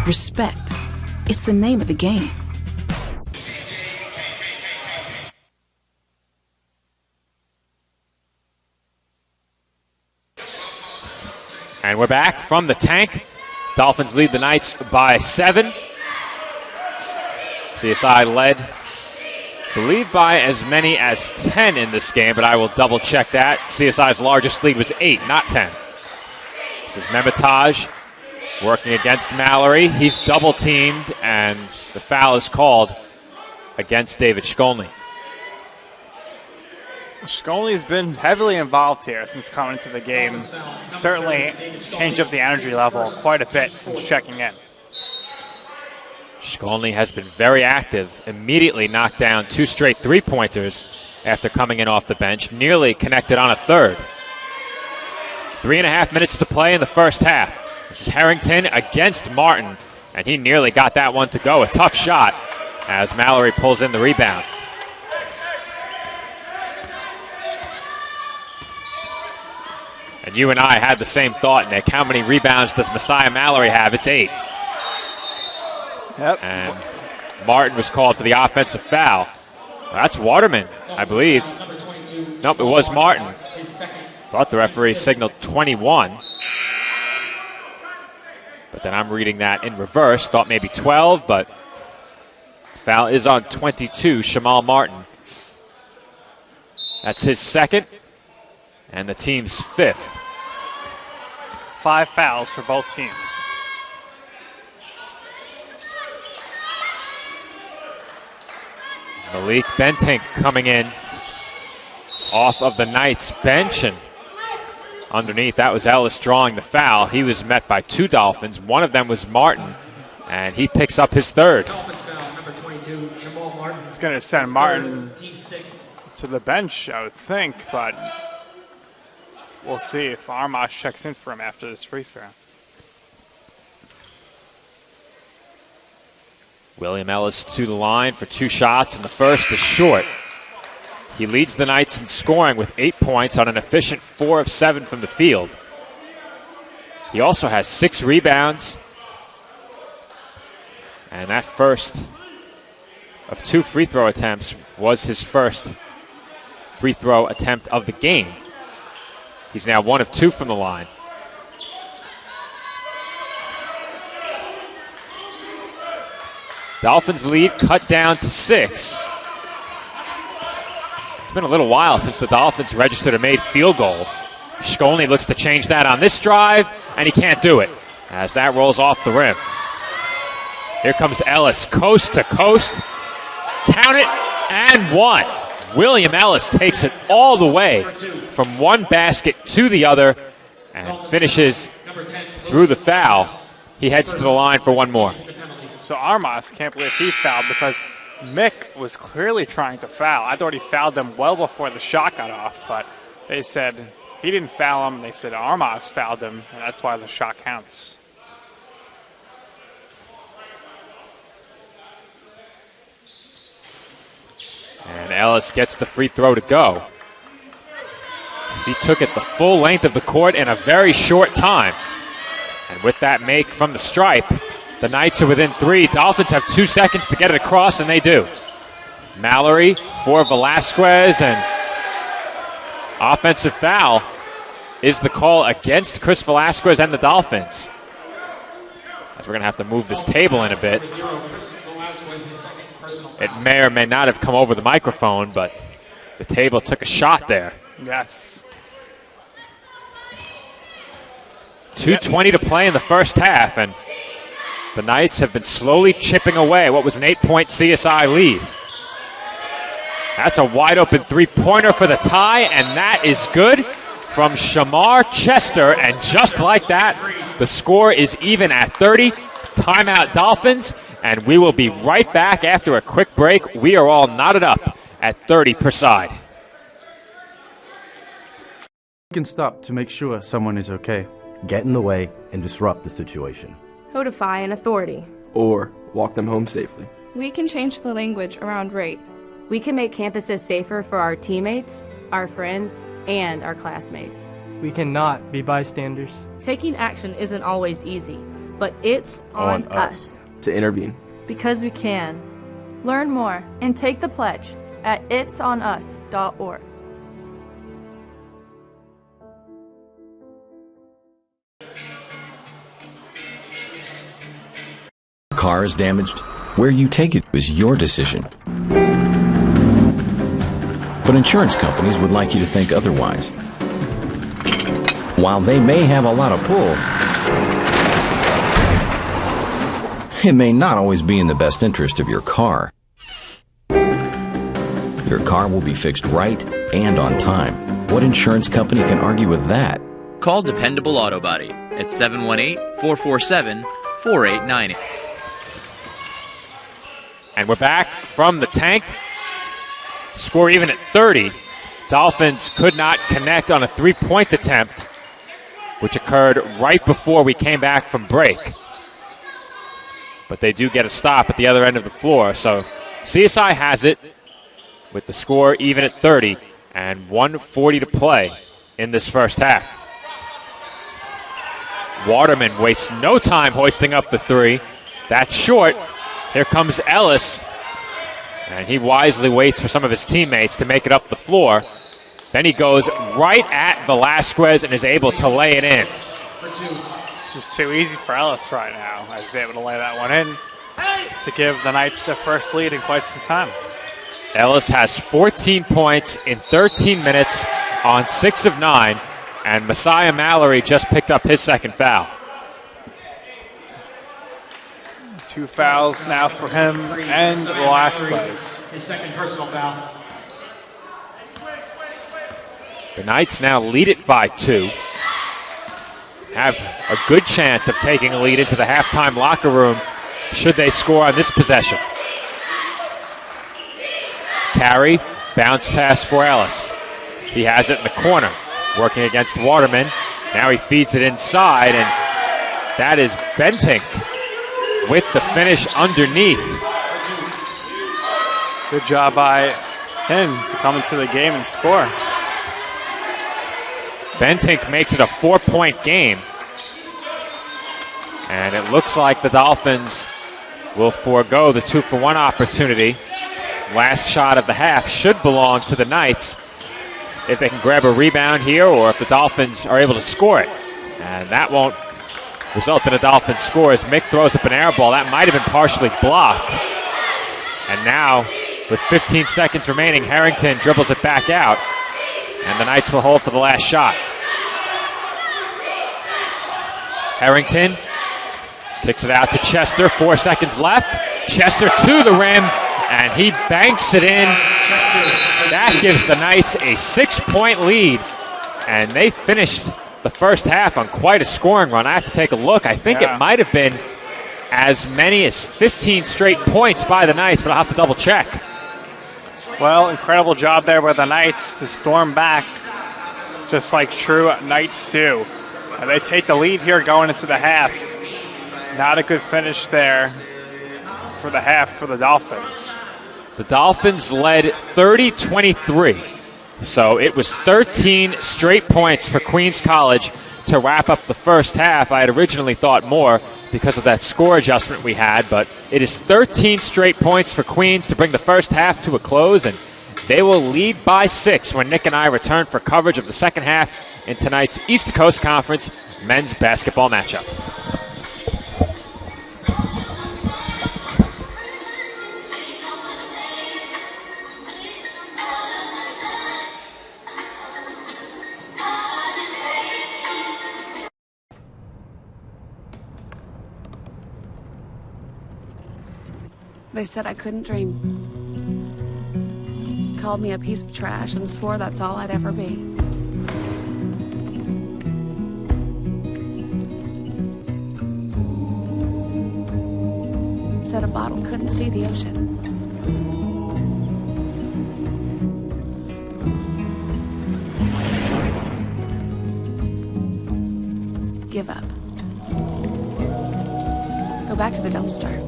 Respect. It's the name of the game. And we're back from the Tank. Dolphins lead the Knights by 7. CSI led, I believe, by as many as 10 in this game, but I will double check that. CSI's largest lead was 8, not 10. This is Memitage working against Mallory. He's double teamed, and the foul is called against David Shkolny. Shkolny's been heavily involved here since coming into the game. Certainly changed up the energy level quite a bit since checking in. Shkolny has been very active. Immediately knocked down 2 straight three-pointers after coming in off the bench. Nearly connected on a third. 3.5 minutes to play in the first half. This is Harrington against Martin, and he nearly got that one to go. A tough shot as Mallory pulls in the rebound. And you and I had the same thought, Nick. How many rebounds does Messiah Mallory have? It's 8. Yep. And Martin was called for the offensive foul. Well, that's Waterman, I believe. Nope, it was Martin. Thought the referee signaled 21. But then I'm reading that in reverse. Thought maybe 12, but foul is on 22, Shamal Martin. That's his second. And the team's 5th. 5 fouls for both teams. Malik Bentink coming in off of the Knights bench, and underneath that was Ellis drawing the foul. He was met by 2 Dolphins. One of them was Martin, and he picks up his 3rd. It's going to send Martin to the bench, I would think, but we'll see if Armas checks in for him after this free throw. William Ellis to the line for 2 shots, and the first is short. He leads the Knights in scoring with 8 points on an efficient 4 of 7 from the field. He also has 6 rebounds And that first of 2 free throw attempts was his first free throw attempt of the game. He's now 1 of 2 from the line. Dolphins lead cut down to 6. It's been a little while since the Dolphins registered a made field goal. Shkolny looks to change that on this drive, and he can't do it as that rolls off the rim. Here comes Ellis, coast to coast. Count it, and 1. William Ellis takes it all the way from one basket to the other and finishes through the foul. He heads to the line for one more. So Armas can't believe he fouled because Mick was clearly trying to foul. I thought he fouled him well before the shot got off, but they said he didn't foul him. They said Armas fouled him, and that's why the shot counts. And Ellis gets the free throw to go. He took it the full length of the court in a very short time. And with that make from the stripe, the Knights are within 3. Dolphins have 2 seconds to get it across, and they do. Mallory for Velasquez, and offensive foul is the call against Chris Velasquez and the Dolphins. As we're going to have to move this table in a bit. It may or may not have come over the microphone, but the table took a shot there. Yes. 2:20 to play in the first half, and the Knights have been slowly chipping away what was an 8-point CSI lead. That's a wide-open three-pointer for the tie, and that is good from Shamar Chester. And just like that, the score is even at 30. Timeout Dolphins, and we will be right back after a quick break. We are all knotted up at 30 per side. You can stop to make sure someone is okay. Get in the way and disrupt the situation. Notify an authority. Or walk them home safely. We can change the language around rape. We can make campuses safer for our teammates, our friends, and our classmates. We cannot be bystanders. Taking action isn't always easy, but it's on us to intervene. Because we can. Learn more and take the pledge at itsonus.org. Car is damaged, where you take it is your decision. But insurance companies would like you to think otherwise. While they may have a lot of pull, it may not always be in the best interest of your car. Your car will be fixed right and on time. What insurance company can argue with that? Call Dependable Auto Body at 718-447-4898. And we're back from the tank. Score even at 30. Dolphins could not connect on a three-point attempt, which occurred right before we came back from break. But they do get a stop at the other end of the floor. So CSI has it with the score even at 30 and 1:40 to play in this first half. Waterman wastes no time hoisting up the three. That's short. Here comes Ellis, and he wisely waits for some of his teammates to make it up the floor. Then he goes right at Velasquez and is able to lay it in. It's just too easy for Ellis right now, as he's able to lay that one in to give the Knights their first lead in quite some time. Ellis has 14 points in 13 minutes on 6 of 9, and Messiah Mallory just picked up his second foul. 2 fouls now for him and Velasquez. His second personal foul. The Knights now lead it by 2. Have a good chance of taking a lead into the halftime locker room should they score on this possession. Carry, bounce pass for Ellis. He has it in the corner, working against Waterman. Now he feeds it inside, and that is Benting with the finish underneath. Good job by him to come into the game and score. Benting makes it a 4-point game. And it looks like the Dolphins will forego the 2-for-1 opportunity. Last shot of the half should belong to the Knights if they can grab a rebound here or if the Dolphins are able to score it. And that won't result in a Dolphin score as Mick throws up an air ball. That might have been partially blocked. And now, with 15 seconds remaining, Harrington dribbles it back out. And the Knights will hold for the last shot. Harrington kicks it out to Chester. 4 seconds left. Chester to the rim, and he banks it in. That gives the Knights a 6-point lead, and they finished the first half on quite a scoring run. I have to take a look. I think it might have been as many as 15 straight points by the Knights, but I'll have to double check. Well, incredible job there by the Knights to storm back, just like true Knights do. And they take the lead here going into the half. Not a good finish there for the half for the Dolphins. The Dolphins led 30-23. So it was 13 straight points for Queens College to wrap up the first half. I had originally thought more because of that score adjustment we had, but it is 13 straight points for Queens to bring the first half to a close, and they will lead by 6 when Nick and I return for coverage of the second half in tonight's East Coast Conference men's basketball matchup. They said I couldn't dream. Called me a piece of trash and swore that's all I'd ever be. Said a bottle couldn't see the ocean. Give up. Go back to the dumpster.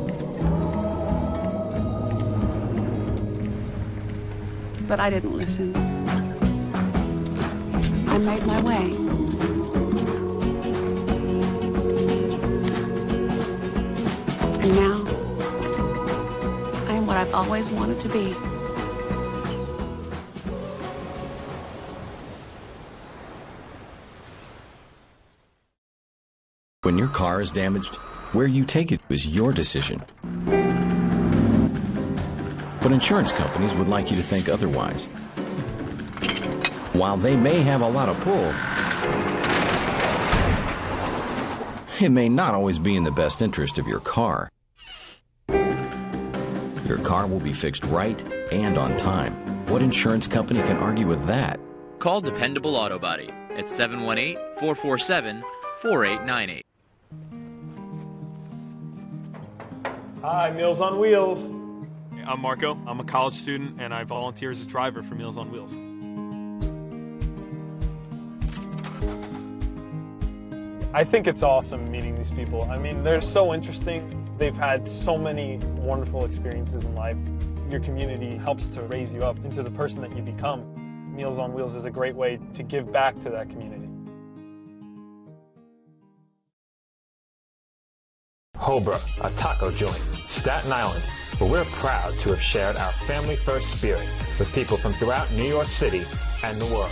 But I didn't listen. I made my way. And now, I am what I've always wanted to be. When your car is damaged, where you take it is your decision. But insurance companies would like you to think otherwise. While they may have a lot of pull, it may not always be in the best interest of your car. Your car will be fixed right and on time. What insurance company can argue with that? Call Dependable Auto Body at 718-447-4898. Hi, Meals on Wheels. I'm Marco. I'm a college student, and I volunteer as a driver for Meals on Wheels. I think it's awesome meeting these people. I mean, they're so interesting. They've had so many wonderful experiences in life. Your community helps to raise you up into the person that you become. Meals on Wheels is a great way to give back to that community. Hobra, a taco joint, Staten Island, where we're proud to have shared our family-first spirit with people from throughout New York City and the world.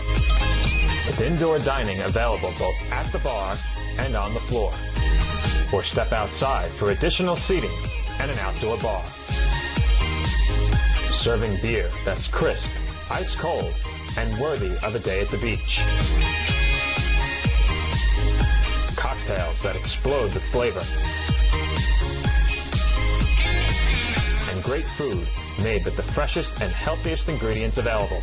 With indoor dining available both at the bar and on the floor. Or step outside for additional seating and an outdoor bar. Serving beer that's crisp, ice cold, and worthy of a day at the beach. Cocktails that explode with flavor. And great food made with the freshest and healthiest ingredients available.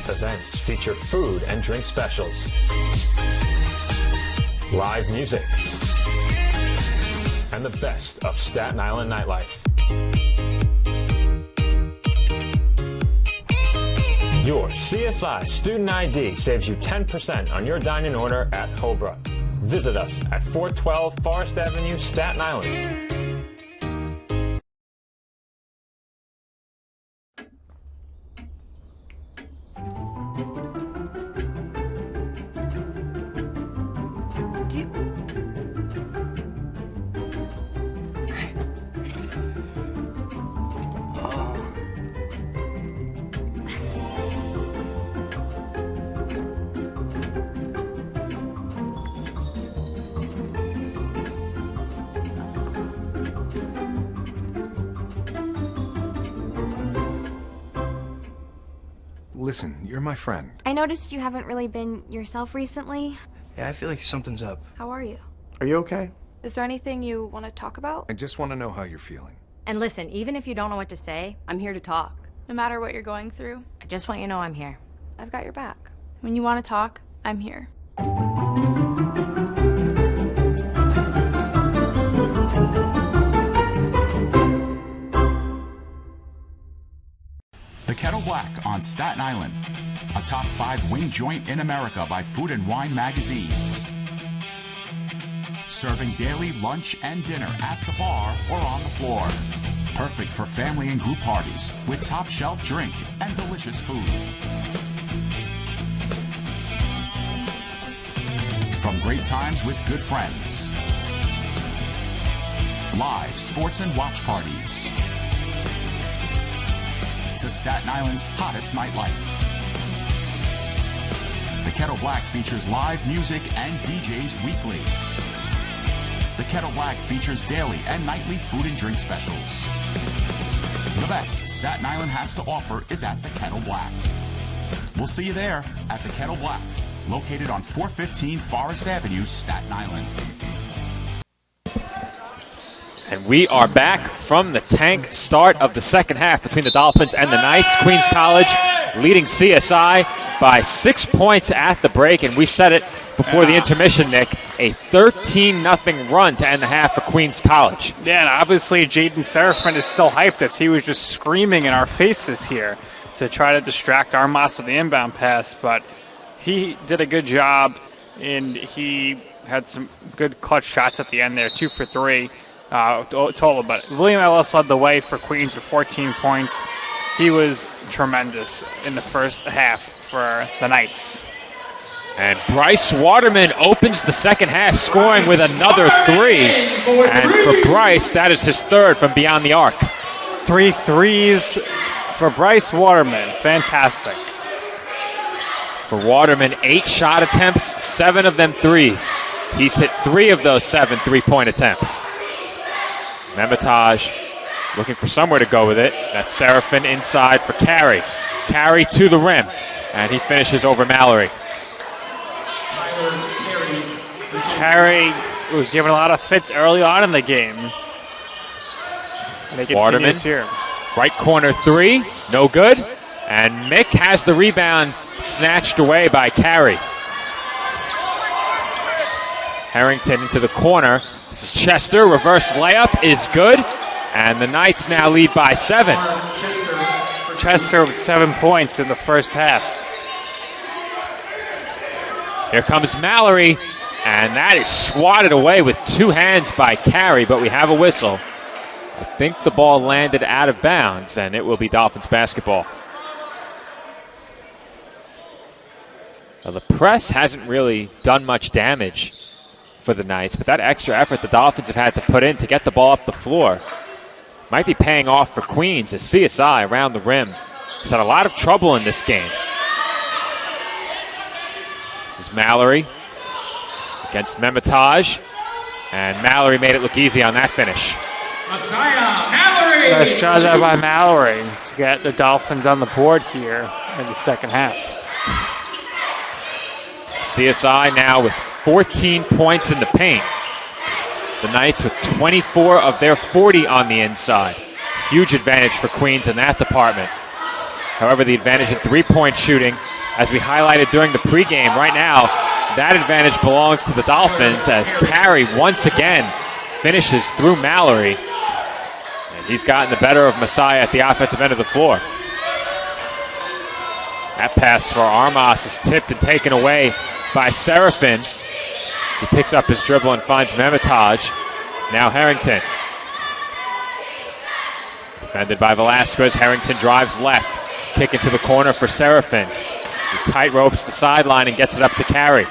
Events feature food and drink specials, live music, and the best of Staten Island nightlife. Your CSI Student ID saves you 10% on your dining order at Hobra. Visit us at 412 Forest Avenue, Staten Island. listen, you're my friend. I noticed you haven't really been yourself recently. Yeah, I feel like something's up. How are you? Are you okay? Is there anything you want to talk about? I just want to know how you're feeling. And listen, even if you don't know what to say, I'm here to talk. No matter what you're going through, I just want you to know I'm here. I've got your back. When you want to talk, I'm here. The Kettle Black on Staten Island, a top 5 wing joint in America by Food and Wine magazine. Serving daily lunch and dinner at the bar or on the floor. Perfect for family and group parties with top shelf drink and delicious food. From great times with good friends. Live sports and watch parties. To Staten Island's hottest nightlife. The Kettle Black features live music and DJs weekly. The Kettle Black features daily and nightly food and drink specials. The best Staten Island has to offer is at the Kettle Black. We'll see you there at the Kettle Black, located on 415 Forest Avenue, Staten Island. And we are back from the tank start of the second half between the Dolphins and the Knights. Queens College leading CSI by 6 points at the break, and we said it before the intermission, Nick, a 13-0 run to end the half for Queens College. Yeah, and obviously Jaden Serafin is still hyped as he was just screaming in our faces here to try to distract Armas of the inbound pass, but he did a good job, and he had some good clutch shots at the end there, 2 for 3. Total, but William Ellis led the way for Queens with 14 points. He was tremendous in the first half for the Knights. And Bryce Waterman opens the second half, scoring with another 3. And for Bryce, that is his third from beyond the arc. 3 threes for Bryce Waterman. Fantastic. For Waterman, 8 shot attempts, 7 of them threes. He's hit 3 of those 7 3-point attempts. Memitage looking for somewhere to go with it. That's Serafin inside for Carey. Carey to the rim, and he finishes over Mallory. Carey was given a lot of fits early on in the game. And Waterman, here. Right corner 3, no good. And Mick has the rebound snatched away by Carey. Harrington into the corner. This is Chester. Reverse layup is good. And the Knights now lead by 7. Chester with 7 points in the first half. Here comes Mallory. And that is swatted away with 2 hands by Carey, but we have a whistle. I think the ball landed out of bounds, and it will be Dolphins basketball. Now, the press hasn't really done much damage for the Knights, but that extra effort the Dolphins have had to put in to get the ball up the floor might be paying off for Queens as CSI around the rim has had a lot of trouble in this game. This is Mallory against Memitage, and Mallory made it look easy on that finish. Messiah Mallory! Nice job there by Mallory to get the Dolphins on the board here in the second half. CSI now with 14 points in the paint. The Knights with 24 of their 40 on the inside. Huge advantage for Queens in that department. However, the advantage in three-point shooting, as we highlighted during the pregame, right now, that advantage belongs to the Dolphins as Carey once again finishes through Mallory. And he's gotten the better of Messiah at the offensive end of the floor. That pass for Armas is tipped and taken away by Serafin. He picks up his dribble and finds Memitage. Now Harrington. Defended by Velasquez. Harrington drives left. Kick into the corner for Serafin. He tight ropes the sideline and gets it up to Carey.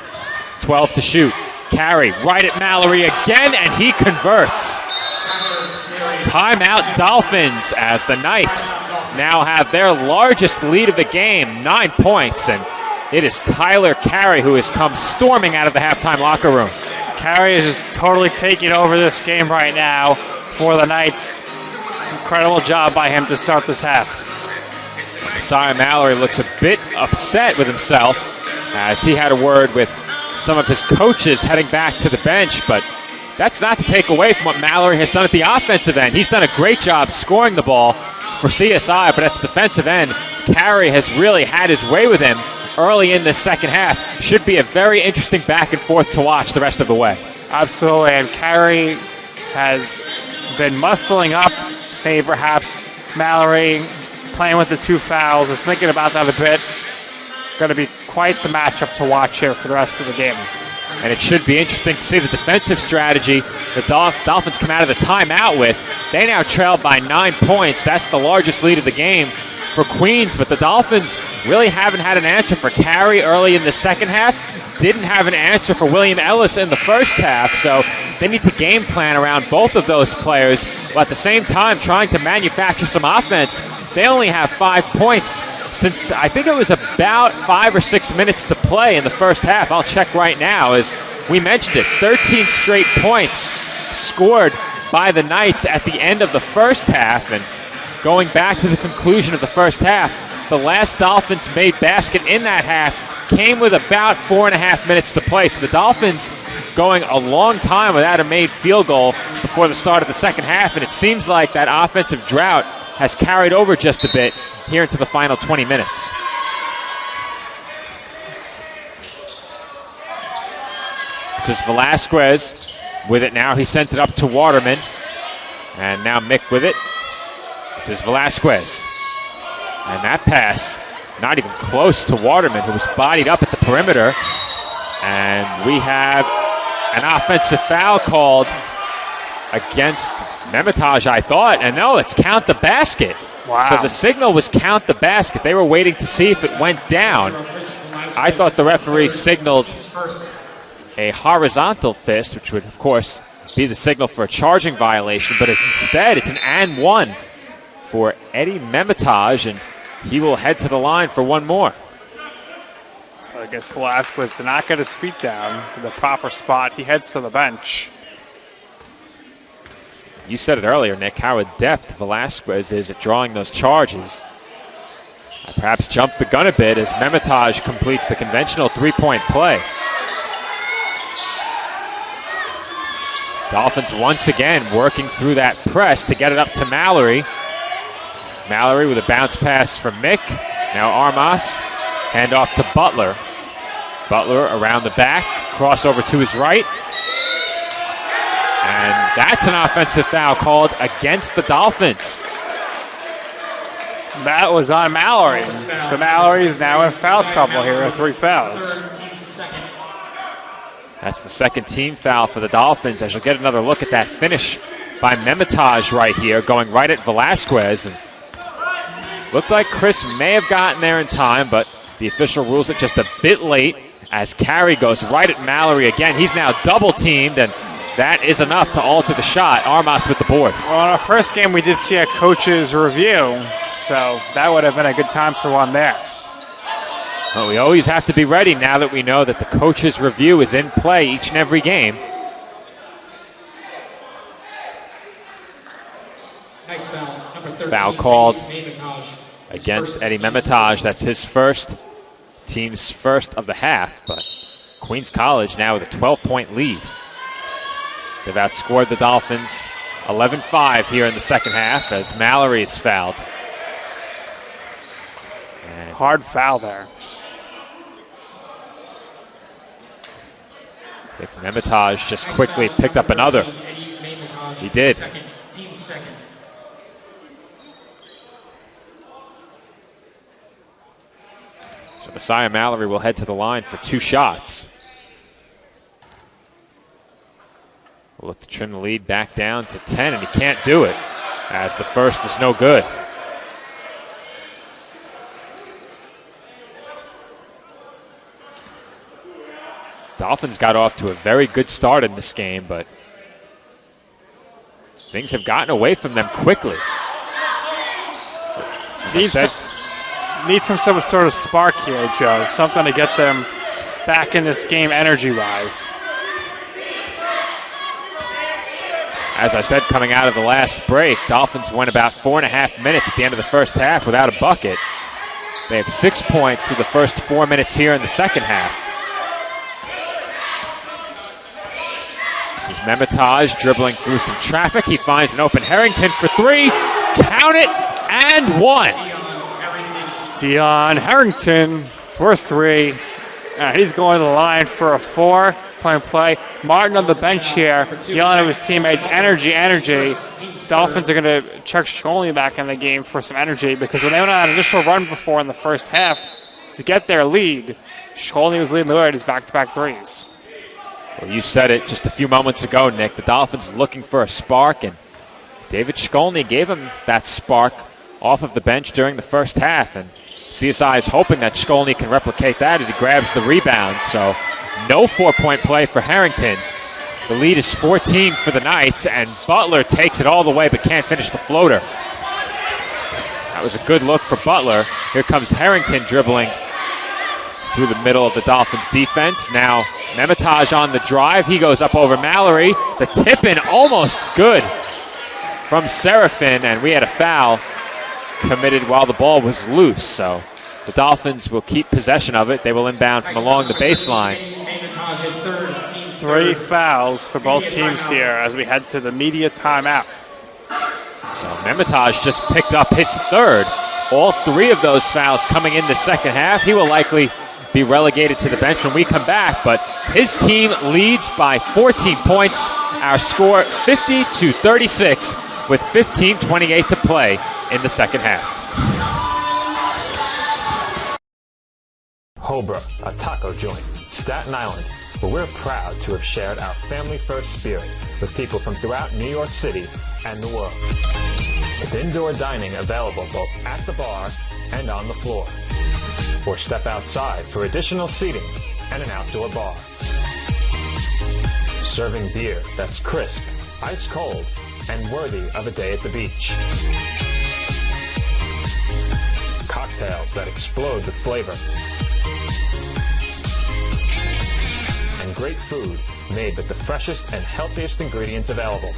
12 to shoot. Carey right at Mallory again, and he converts. Timeout Dolphins as the Knights now have their largest lead of the game, 9 points, and it is Tyler Carey who has come storming out of the halftime locker room. Carey is just totally taking over this game right now for the Knights. Incredible job by him to start this half. Josiah Mallory looks a bit upset with himself as he had a word with some of his coaches heading back to the bench, but that's not to take away from what Mallory has done at the offensive end. He's done a great job scoring the ball for CSI, but at the defensive end, Carey has really had his way with him early in this second half. Should be a very interesting back and forth to watch the rest of the way. Absolutely, and Carey has been muscling up. Maybe perhaps Mallory playing with the 2 fouls is thinking about that a bit. Going to be quite the matchup to watch here for the rest of the game. And it should be interesting to see the defensive strategy the Dolphins come out of the timeout with. They now trail by 9 points. That's the largest lead of the game for Queens, but the Dolphins really haven't had an answer for Carey early in the second half. Didn't have an answer for William Ellis in the first half, so they need to game plan around both of those players, while at the same time trying to manufacture some offense. They only have 5 points since I think it was about 5 or 6 minutes to play in the first half. I'll check right now. As we mentioned it, 13 straight points scored by the Knights at the end of the first half. And going back to the conclusion of the first half, the last Dolphins made basket in that half came with about 4.5 minutes to play. So the Dolphins going a long time without a made field goal before the start of the second half, and it seems like that offensive drought has carried over just a bit here into the final 20 minutes. This is Velasquez with it now. He sends it up to Waterman. And now Mick with it. This is Velasquez. And that pass, not even close to Waterman, who was bodied up at the perimeter. And we have an offensive foul called against Memitage, I thought. And no, it's count the basket. Wow. So the signal was count the basket. They were waiting to see if it went down. I thought the referee signaled a horizontal fist, which would, of course, be the signal for a charging violation. But instead, it's an and one for Eddie Memitage, and he will head to the line for one more. So I guess Velasquez did not get his feet down in the proper spot. He heads to the bench. You said it earlier, Nick, how adept Velasquez is at drawing those charges. I perhaps jumped the gun a bit as Memitage completes the conventional three-point play. Dolphins once again working through that press to get it up to Mallory. Mallory with a bounce pass from Mick. Now Armas, hand off to Butler. Butler around the back, crossover to his right. And that's an offensive foul called against the Dolphins. That was on Mallory. So Mallory is now in foul trouble here with 3 fouls. That's the second team foul for the Dolphins, as you'll get another look at that finish by Memitage right here, going right at Velasquez. And looked like Chris may have gotten there in time, but the official rules it just a bit late as Carey goes right at Mallory again. He's now double teamed, and that is enough to alter the shot. Armas with the board. Well, in our first game, we did see a coach's review, so that would have been a good time for one there. Well, we always have to be ready now that we know that the coach's review is in play each and every game. Next foul, number 13, foul called Memitage. Against Eddie Memitage. That's his first, team's first of the half, but Queens College now with a 12-point lead. They've outscored the Dolphins 11-5 here in the second half as Mallory is fouled. And hard foul there. I think Memitage just quickly picked up another. He did. Team second. So Messiah Mallory will head to the line for 2 shots. We'll look to trim the lead back down to 10, and he can't do it as the first is no good. Dolphins got off to a very good start in this game, but things have gotten away from them quickly. Need some sort of spark here, Joe. Something to get them back in this game energy-wise. As I said, coming out of the last break, Dolphins went about 4.5 minutes at the end of the first half without a bucket. They have 6 points through the first 4 minutes here in the second half. This is Memitaj dribbling through some traffic. He finds an open Harrington for three. Count it, and one. Dion Harrington for three. He's going to the line for a 4-point play. Martin on the bench here, yelling at his teammates, energy. Dolphins are going to check Shkolny back in the game for some energy, because when they went on an initial run before in the first half to get their lead, Shkolny was leading the way at his back-to-back threes. Well, you said it just a few moments ago, Nick. The Dolphins looking for a spark, and David Shkolny gave him that spark off of the bench during the first half, and CSI is hoping that Shkolny can replicate that as he grabs the rebound. So no 4-point play for Harrington. The lead is 14 for the Knights, and Butler takes it all the way but can't finish the floater. That was a good look for Butler. Here comes Harrington dribbling through the middle of the Dolphins defense. Now Memitaj on the drive. He goes up over Mallory. The tip-in almost good from Serafin, and we had a foul committed while the ball was loose. So the Dolphins will keep possession of it. They will inbound from along the baseline. 3 fouls for both teams here as we head to the media timeout. So Memitaj just picked up his third. All 3 of those fouls coming in the second half. He will likely be relegated to the bench when we come back, but his team leads by 14 points. Our score 50-36 with 15:28 to play in the second half. Hobra, a taco joint, Staten Island, where we're proud to have shared our family-first spirit with people from throughout New York City and the world. With indoor dining available both at the bar and on the floor. Or step outside for additional seating and an outdoor bar. Serving beer that's crisp, ice cold, and worthy of a day at the beach. Cocktails that explode with flavor. And great food made with the freshest and healthiest ingredients available.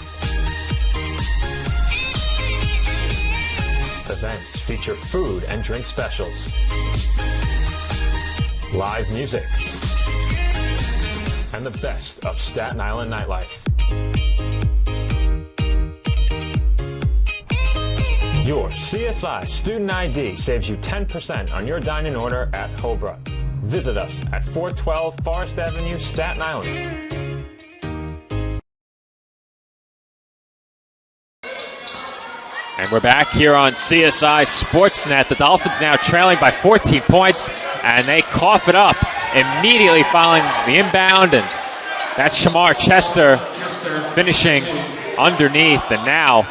Events feature food and drink specials. Live music. And the best of Staten Island nightlife. Your CSI Student ID saves you 10% on your dine-in order at Hobra. Visit us at 412 Forest Avenue, Staten Island. And we're back here on CSI Sportsnet. The Dolphins now trailing by 14 points, and they cough it up immediately following the inbound, and that's Shamar Chester finishing underneath, and now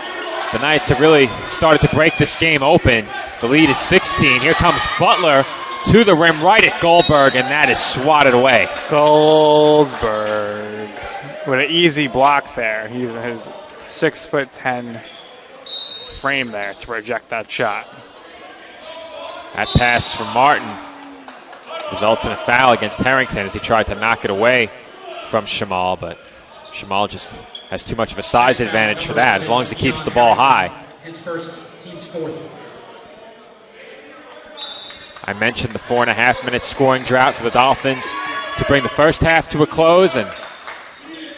the Knights have really started to break this game open. The lead is 16. Here comes Butler to the rim right at Goldberg, and that is swatted away. Goldberg with an easy block there. He's in his 6'10" frame there to reject that shot. That pass from Martin results in a foul against Harrington as he tried to knock it away from Shamal, but Shamal just has too much of a size advantage for that as long as he keeps the ball high. His first, team's fourth. I mentioned the 4.5-minute scoring drought for the Dolphins to bring the first half to a close, and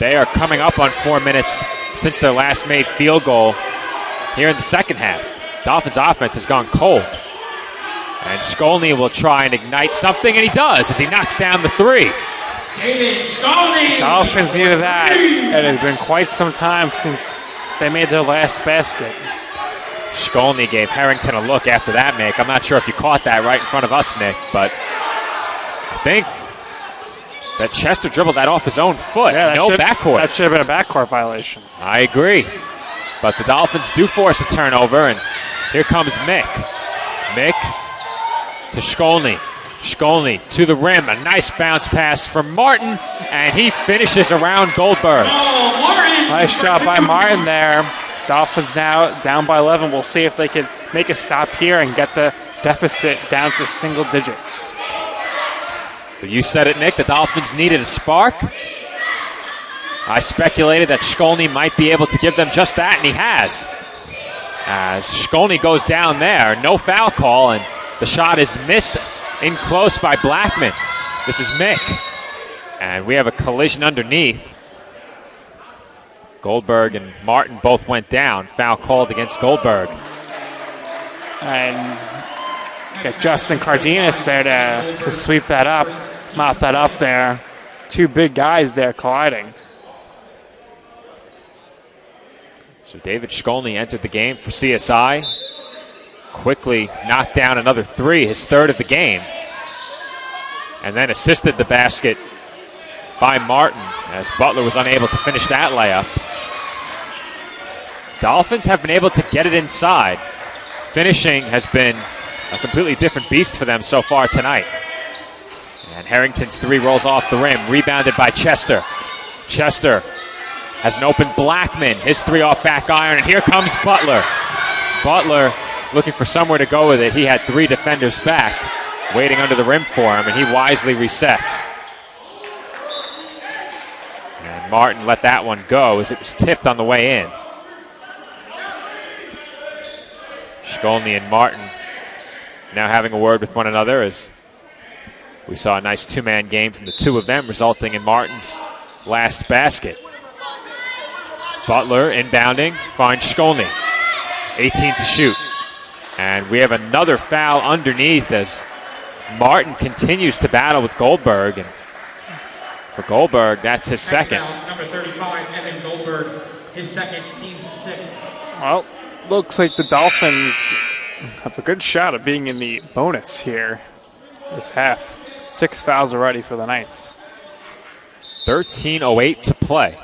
they are coming up on 4 minutes since their last made field goal here in the second half. Dolphins offense has gone cold. And Shkolny will try and ignite something, and he does as he knocks down the three. David Shkolny! Dolphins needed that. It has been quite some time since they made their last basket. Shkolny gave Harrington a look after that make. I'm not sure if you caught that right in front of us, Nick, but I think that Chester dribbled that off his own foot. Yeah, no backcourt. That should have been a backcourt violation. I agree. But the Dolphins do force a turnover, and here comes Mick. Mick to Shkolny. Shkolny to the rim. A nice bounce pass from Martin, and he finishes around Goldberg. Oh, Martin! Nice job by Martin there. Dolphins now down by 11. We'll see if they can make a stop here and get the deficit down to single digits. You said it, Nick. The Dolphins needed a spark. I speculated that Shkolny might be able to give them just that, and he has. As Shkolny goes down there, no foul call, and The shot is missed in close by Blackman. This is Mick. And we have a collision underneath. Goldberg and Martin both went down. Foul called against Goldberg. And get Justin Cardenas there to sweep that up, mop that up there. Two big guys there colliding. So David Shkolny entered the game for CSI. Quickly knocked down another three, his third of the game. And then assisted the basket by Martin as Butler was unable to finish that layup. Dolphins have been able to get it inside. Finishing has been a completely different beast for them so far tonight. And Harrington's three rolls off the rim, rebounded by Chester. Chester has an open Blackman, his three off back iron, and here comes Butler. Butler looking for somewhere to go with it. He had three defenders back, waiting under the rim for him, and he wisely resets. And Martin let that one go as it was tipped on the way in. Shkolny and Martin now having a word with one another as we saw a nice two-man game from the two of them, resulting in Martin's last basket. Butler inbounding, finds Shkolny. 18 to shoot. And we have another foul underneath as Martin continues to battle with Goldberg. And for Goldberg, that's his second. Foul, number 35, Evan Goldberg, his second, team's sixth. Well, looks like the Dolphins have a good shot at being in the bonus here this half. 6 fouls already for the Knights. 13:08 to play.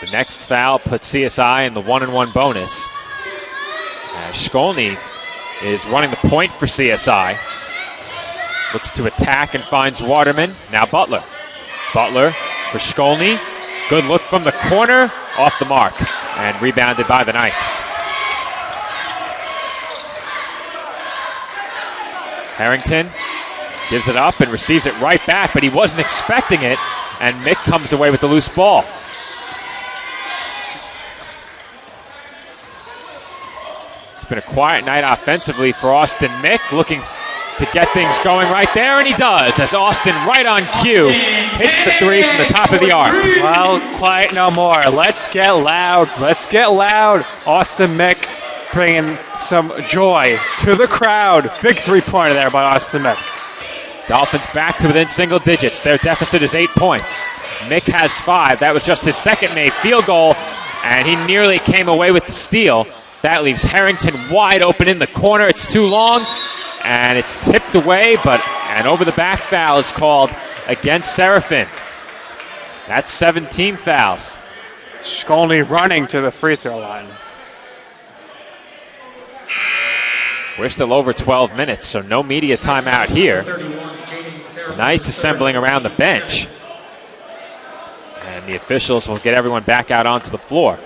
The next foul puts CSI in the 1-1 bonus. Shkolny is running the point for CSI. Looks to attack and finds Waterman. Now Butler. Butler for Shkolny. Good look from the corner. Off the mark. And rebounded by the Knights. Harrington gives it up and receives it right back, but he wasn't expecting it. And Mick comes away with the loose ball. It's been a quiet night offensively for Austin Mick, looking to get things going right there, and he does, as Austin, right on cue, hits the three from the top of the arc. Well, quiet no more. Let's get loud. Let's get loud. Austin Mick bringing some joy to the crowd. Big three-pointer there by Austin Mick. Dolphins back to within single digits. Their deficit is 8 points. Mick has 5. That was just his second made field goal, and he nearly came away with the steal. That leaves Harrington wide open in the corner. It's too long, and it's tipped away, but an over-the-back foul is called against Serafin. That's 17 fouls. Shkolny running to the free throw line. We're still over 12 minutes, so no media timeout here. The Knights assembling around the bench. And the officials will get everyone back out onto the floor.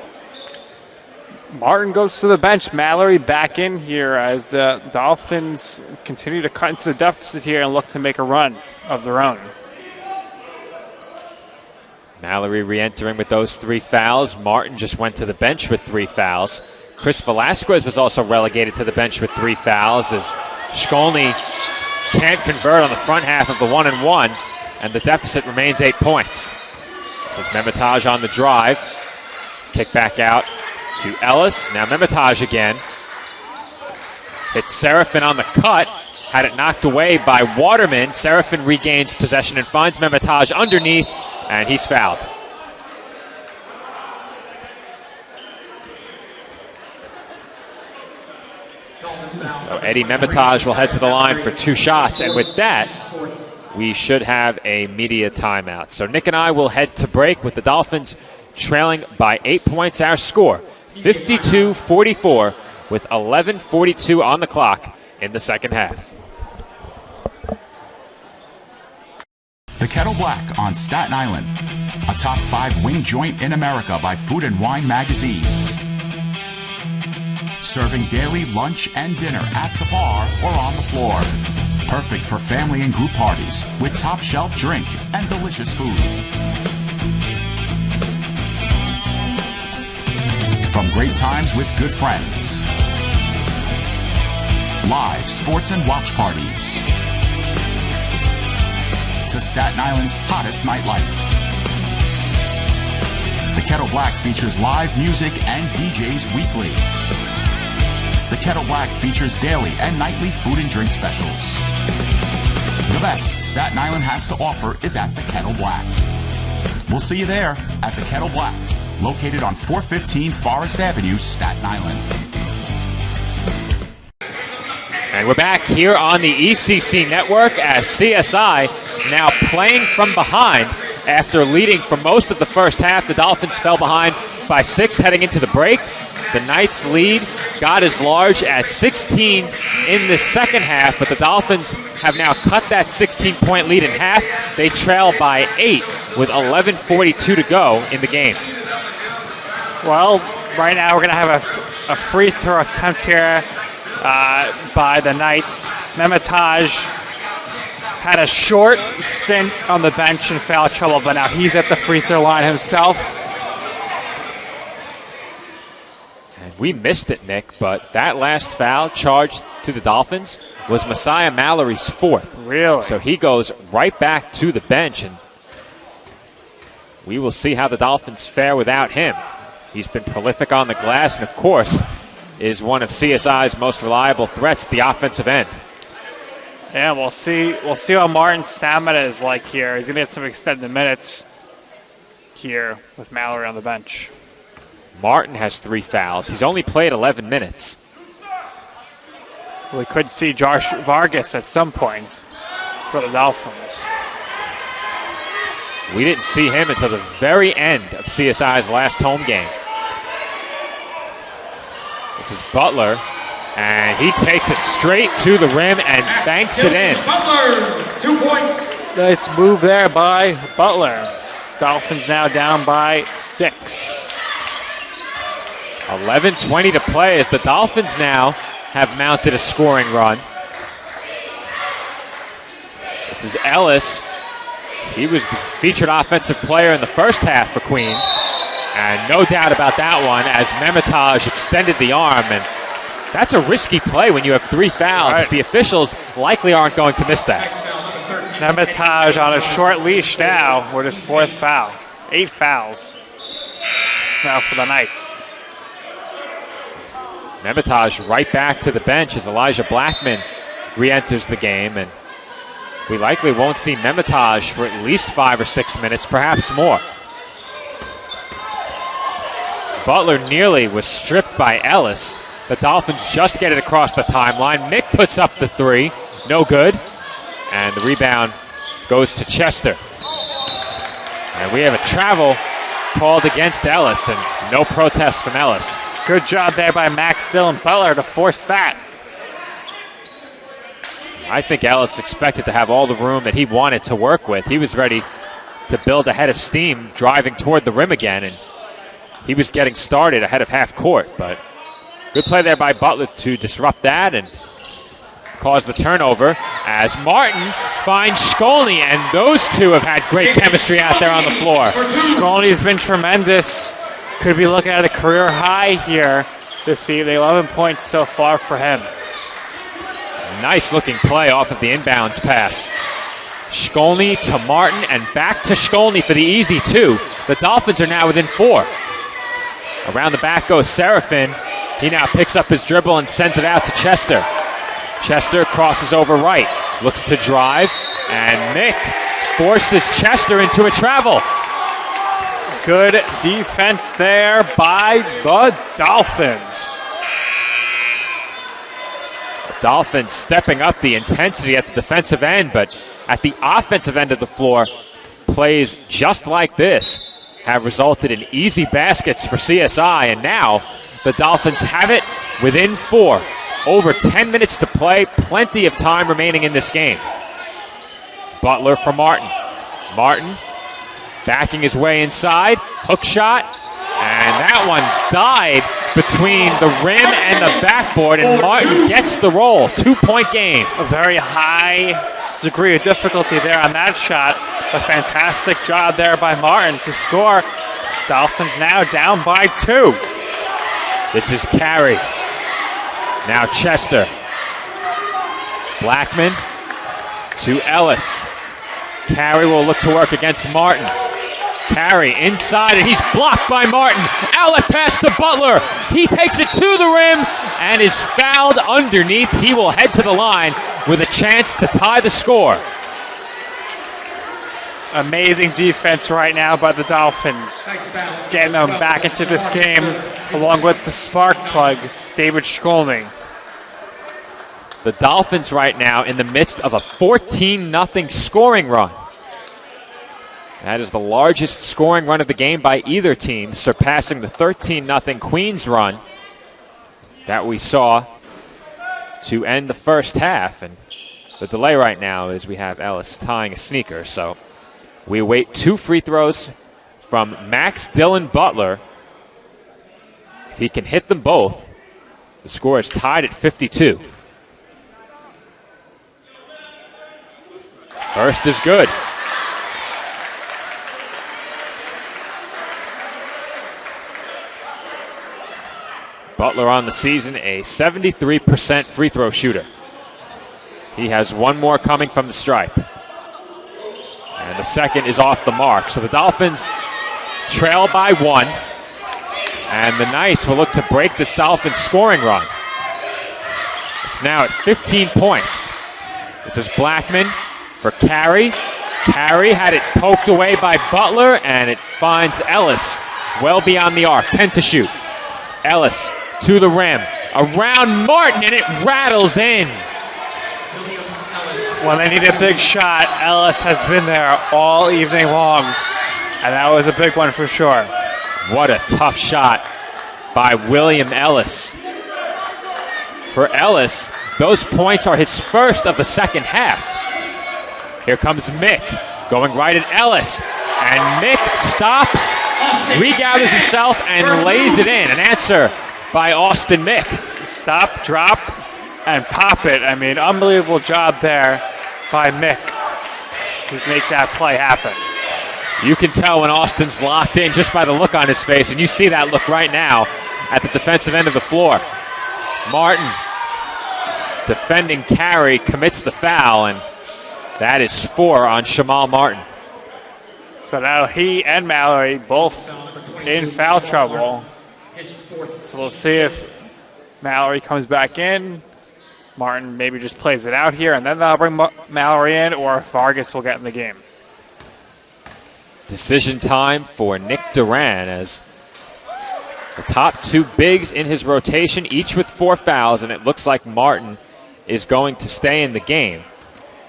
Martin goes to the bench. Mallory back in here as the Dolphins continue to cut into the deficit here and look to make a run of their own. Mallory re-entering with those 3 fouls. Martin just went to the bench with 3 fouls. Chris Velasquez was also relegated to the bench with 3 fouls as Shkolny can't convert on the front half of the 1-1, and the deficit remains 8 points. This is Memitaj on the drive. Kick back out to Ellis. Now Memitaj again. Hits Serafin on the cut. Had it knocked away by Waterman. Serafin regains possession and finds Memitaj underneath, and he's fouled. So Eddie Memitaj will head to the line for 2 shots, and with that, we should have a media timeout. So Nick and I will head to break with the Dolphins trailing by 8 points. Our score, 52-44, with 11:42 on the clock in the second half. The Kettle Black on Staten Island, a top 5 wing joint in America by Food and Wine magazine. Serving daily lunch and dinner at the bar or on the floor. Perfect for family and group parties with top shelf drink and delicious food. From great times with good friends. live sports and watch parties, to Staten Island's hottest nightlife. The Kettle Black features live music and DJs weekly. The Kettle Black features daily and nightly food and drink specials. The best Staten Island has to offer is at the Kettle Black. We'll see you there at the Kettle Black, located on 415 Forest Avenue, Staten Island. And we're back here on the ECC network as CSI now playing from behind after leading for most of the first half. The Dolphins fell behind by 6 heading into the break. The Knights' lead got as large as 16 in the second half, but the Dolphins have now cut that 16-point lead in half. They trail by 8 with 11:42 to go in the game. Well, right now we're going to have a free throw attempt here by the Knights. Memitaj had a short stint on the bench in foul trouble, but now he's at the free throw line himself. We missed it, Nick, but that last foul charged to the Dolphins was Messiah Mallory's 4th. Really? So he goes right back to the bench, and we will see how the Dolphins fare without him. He's been prolific on the glass and, of course, is one of CSI's most reliable threats at the offensive end. Yeah, we'll see what Martin's stamina is like here. He's going to get some extended minutes here with Mallory on the bench. Martin has 3 fouls. He's only played 11 minutes. We could see Josh Vargas at some point for the Dolphins. We didn't see him until the very end of CSI's last home game. This is Butler, and he takes it straight to the rim and banks it in. Butler, 2 points. Nice move there by Butler. Dolphins now down by 6. 11:20 to play as the Dolphins now have mounted a scoring run. This is Ellis. He was the featured offensive player in the first half for Queens. And no doubt about that one as Memitaj extended the arm. And that's a risky play when you have 3 fouls. Right. The officials likely aren't going to miss that. Memitaj on a short leash now with his 4th foul. 8 fouls now for the Knights. Memitaj right back to the bench as Elijah Blackman re-enters the game, and we likely won't see Memitaj for at least 5 or 6 minutes, perhaps more. Butler nearly was stripped by Ellis. The Dolphins just get it across the timeline. Mick puts up the 3, no good, and the rebound goes to Chester. And we have a travel called against Ellis, and no protest from Ellis. Good job there by Max Dillon Butler to force that. I think Ellis expected to have all the room that he wanted to work with. He was ready to build a head of steam driving toward the rim again, and he was getting started ahead of half court. But good play there by Butler to disrupt that and cause the turnover as Martin finds Shkolny, and those two have had great chemistry out there on the floor. Shkolny's been tremendous. Could be looking at a career high here this evening. 11 points so far for him. Nice looking play off of the inbounds pass. Shkolny to Martin and back to Shkolny for the easy 2. The Dolphins are now within 4. Around the back goes Serafin. He now picks up his dribble and sends it out to Chester. Chester crosses over right, looks to drive, and Mick forces Chester into a travel. Good defense there by the Dolphins. The Dolphins stepping up the intensity at the defensive end, but at the offensive end of the floor, plays just like this have resulted in easy baskets for CSI, and now the Dolphins have it within 4. Over 10 minutes to play, plenty of time remaining in this game. Butler for Martin. Martin backing his way inside, hook shot, and that one died between the rim and the backboard, and Martin gets the roll. 2-point game. A very high degree of difficulty there on that shot. A fantastic job there by Martin to score. Dolphins now down by 2. This is Carey. Now Chester. Blackman to Ellis. Carey will look to work against Martin. Carey inside, and he's blocked by Martin. Outlet pass to Butler. He takes it to the rim and is fouled underneath. He will head to the line with a chance to tie the score. Amazing defense right now by the Dolphins. Getting them back into this game, along with the spark plug, David Shkolny. The Dolphins right now in the midst of a 14-0 scoring run. That is the largest scoring run of the game by either team, surpassing the 13-0 Queens run that we saw to end the first half. And the delay right now is we have Ellis tying a sneaker. So we await 2 free throws from Max Dillon Butler. If he can hit them both, the score is tied at 52. First is good. Butler on the season, a 73% free throw shooter. He has one more coming from the stripe. And the second is off the mark. So the Dolphins trail by 1. And the Knights will look to break this Dolphins scoring run. It's now at 15 points. This is Blackman for Carey. Carey had it poked away by Butler, and it finds Ellis well beyond the arc. 10 to shoot. Ellis to the rim. Around Martin, and it rattles in. When they need a big shot, Ellis has been there all evening long, and that was a big one for sure. What a tough shot by William Ellis. For Ellis, those points are his first of the second half. Here comes Mick, going right at Ellis. And Mick stops, regathers himself, and lays it in. An answer by Austin Mick. Stop, drop, and pop it. I mean, unbelievable job there by Mick to make that play happen. You can tell when Austin's locked in just by the look on his face, and you see that look right now at the defensive end of the floor. Martin, defending Carey, commits the foul, and that is 4 on Shamal Martin. So now he and Mallory both in foul trouble. So we'll see if Mallory comes back in. Martin maybe just plays it out here, and then they'll bring Mallory in, or Vargas will get in the game. Decision time for Nick Duran as the top 2 bigs in his rotation, each with 4 fouls, and it looks like Martin is going to stay in the game.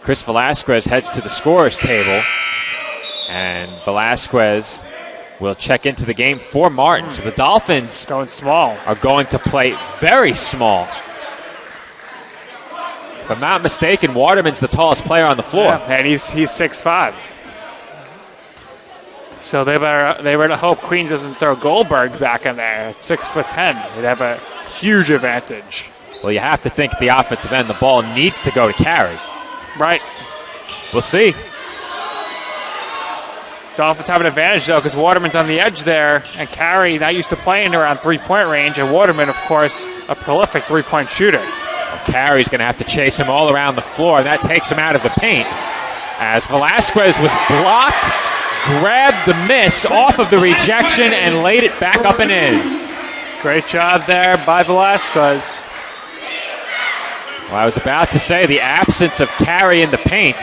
Chris Velasquez heads to the scorer's table, and Velasquez will check into the game for Martin. So the Dolphins going small are going to play very small. If I'm not mistaken, Waterman's the tallest player on the floor. Yeah, and he's 6'5". So they better hope Queens doesn't throw Goldberg back in there at 6'10". They'd have a huge advantage. Well, you have to think at the offensive end, the ball needs to go to Carey. Right. We'll see. Dolphins have an advantage, though, because Waterman's on the edge there, and Carey not used to playing around three-point range, and Waterman, of course, a prolific three-point shooter. Well, Carey's going to have to chase him all around the floor, and that takes him out of the paint. As Velasquez was blocked, grabbed the miss off of the rejection, and laid it back up and in. Great job there by Velasquez. Well, I was about to say the absence of Carey in the paint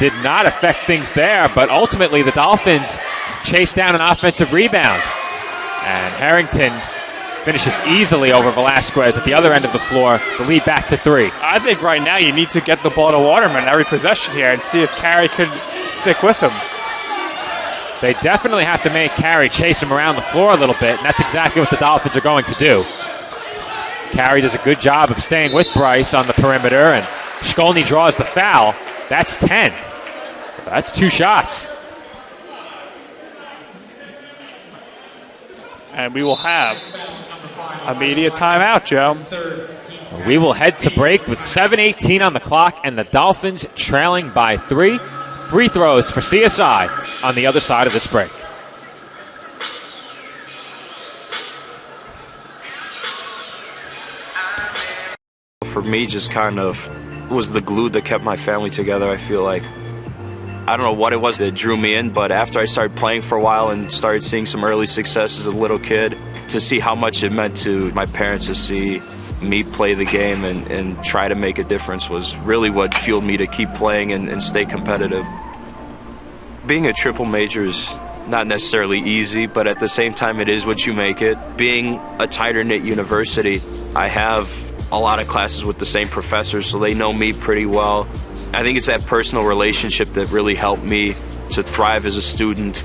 did not affect things there, but ultimately the Dolphins chased down an offensive rebound. And Harrington finishes easily over Velasquez at the other end of the floor, the lead back to 3. I think right now you need to get the ball to Waterman every possession here and see if Carey could stick with him. They definitely have to make Carey chase him around the floor a little bit, and that's exactly what the Dolphins are going to do. Carey does a good job of staying with Bryce on the perimeter, and Shkolny draws the foul. That's 10. That's 2 shots. And we will have a media timeout, Joe. We will head to break with 7:18 on the clock, and the Dolphins trailing by 3. Free throws for CSI on the other side of this break. For me, just kind of was the glue that kept my family together. I feel like, I don't know what it was that drew me in, but after I started playing for a while and started seeing some early success as a little kid, to see how much it meant to my parents to see me play the game and try to make a difference was really what fueled me to keep playing and stay competitive. Being a triple major is not necessarily easy, but at the same time it is what you make it. Being a tighter-knit university, I have a lot of classes with the same professors, so they know me pretty well. I think it's that personal relationship that really helped me to thrive as a student.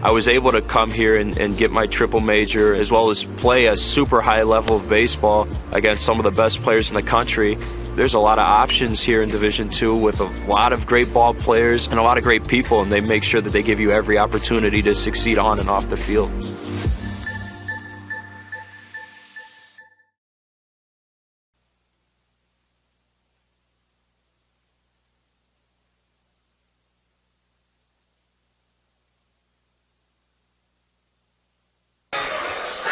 I was able to come here and get my triple major, as well as play a super high level of baseball against some of the best players in the country. There's a lot of options here in Division II with a lot of great ball players and a lot of great people, and they make sure that they give you every opportunity to succeed on and off the field.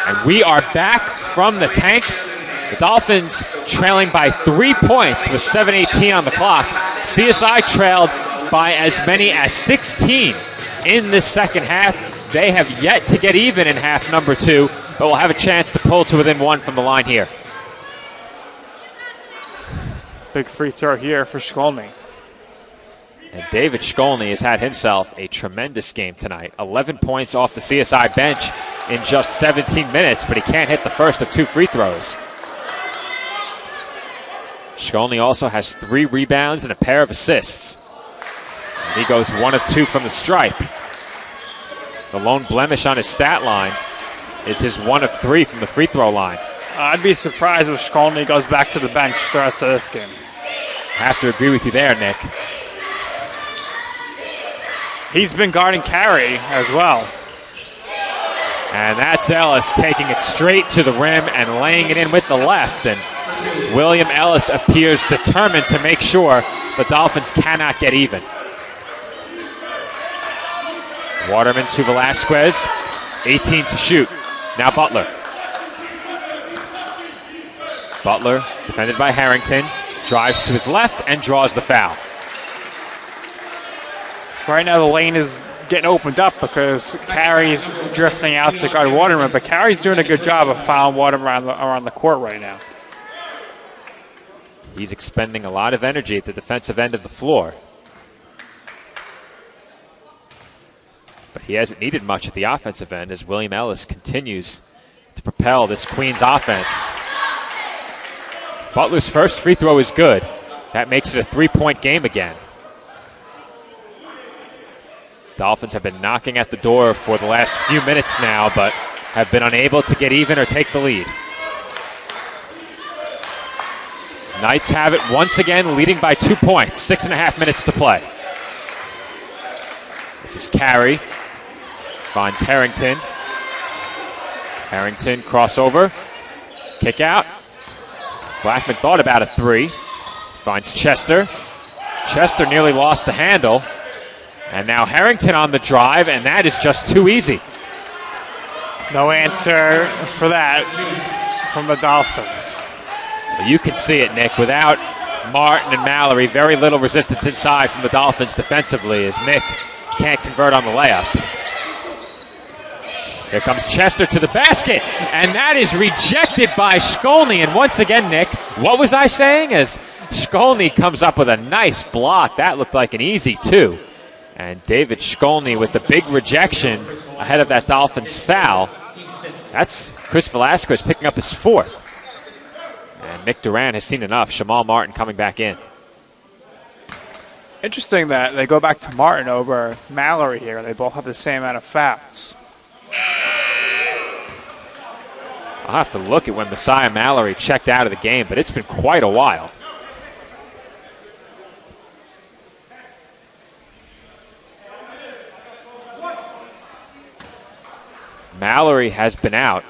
And we are back from the tank. The Dolphins trailing by 3 points with 7:18 on the clock. CSI trailed by as many as 16 in this second half. They have yet to get even in half number 2, but will have a chance to pull to within 1 from the line here. Big free throw here for Shkolny. And David Shkolny has had himself a tremendous game tonight. 11 points off the CSI bench in just 17 minutes, but he can't hit the first of 2 free throws. Shkolny also has 3 rebounds and a pair of assists. And he goes 1 of 2 from the stripe. The lone blemish on his stat line is his 1 of 3 from the free throw line. I'd be surprised if Shkolny goes back to the bench the rest of this game. Have to agree with you there, Nick. He's been guarding Carey as well. And that's Ellis taking it straight to the rim and laying it in with the left. And William Ellis appears determined to make sure the Dolphins cannot get even. Waterman to Velasquez, 18 to shoot. Now Butler. Butler, defended by Harrington, drives to his left and draws the foul. Right now the lane is getting opened up because Carey's drifting out to guard Waterman, but Carey's doing a good job of fouling Waterman around the court right now. He's expending a lot of energy at the defensive end of the floor. But he hasn't needed much at the offensive end as William Ellis continues to propel this Queens offense. Butler's first free throw is good. That makes it a 3-point game again. Dolphins have been knocking at the door for the last few minutes now, but have been unable to get even or take the lead. Knights have it once again, leading by 2 points. 6.5 minutes to play. This is Carey. Finds Harrington. Harrington crossover. Kick out. Blackman thought about a 3. Finds Chester. Chester nearly lost the handle. And now Harrington on the drive, and that is just too easy. No answer for that from the Dolphins. Well, you can see it, Nick. Without Martin and Mallory, very little resistance inside from the Dolphins defensively as Mick can't convert on the layup. Here comes Chester to the basket, and that is rejected by Shkolny. And once again, Nick, what was I saying? As Shkolny comes up with a nice block. That looked like an easy 2. And David Shkolny with the big rejection ahead of that Dolphins foul. That's Chris Velasquez picking up his 4th. And Nick Duran has seen enough. Shamal Martin coming back in. Interesting that they go back to Martin over Mallory here. They both have the same amount of fouls. I'll have to look at when Messiah Mallory checked out of the game, but it's been quite a while. Mallory has been out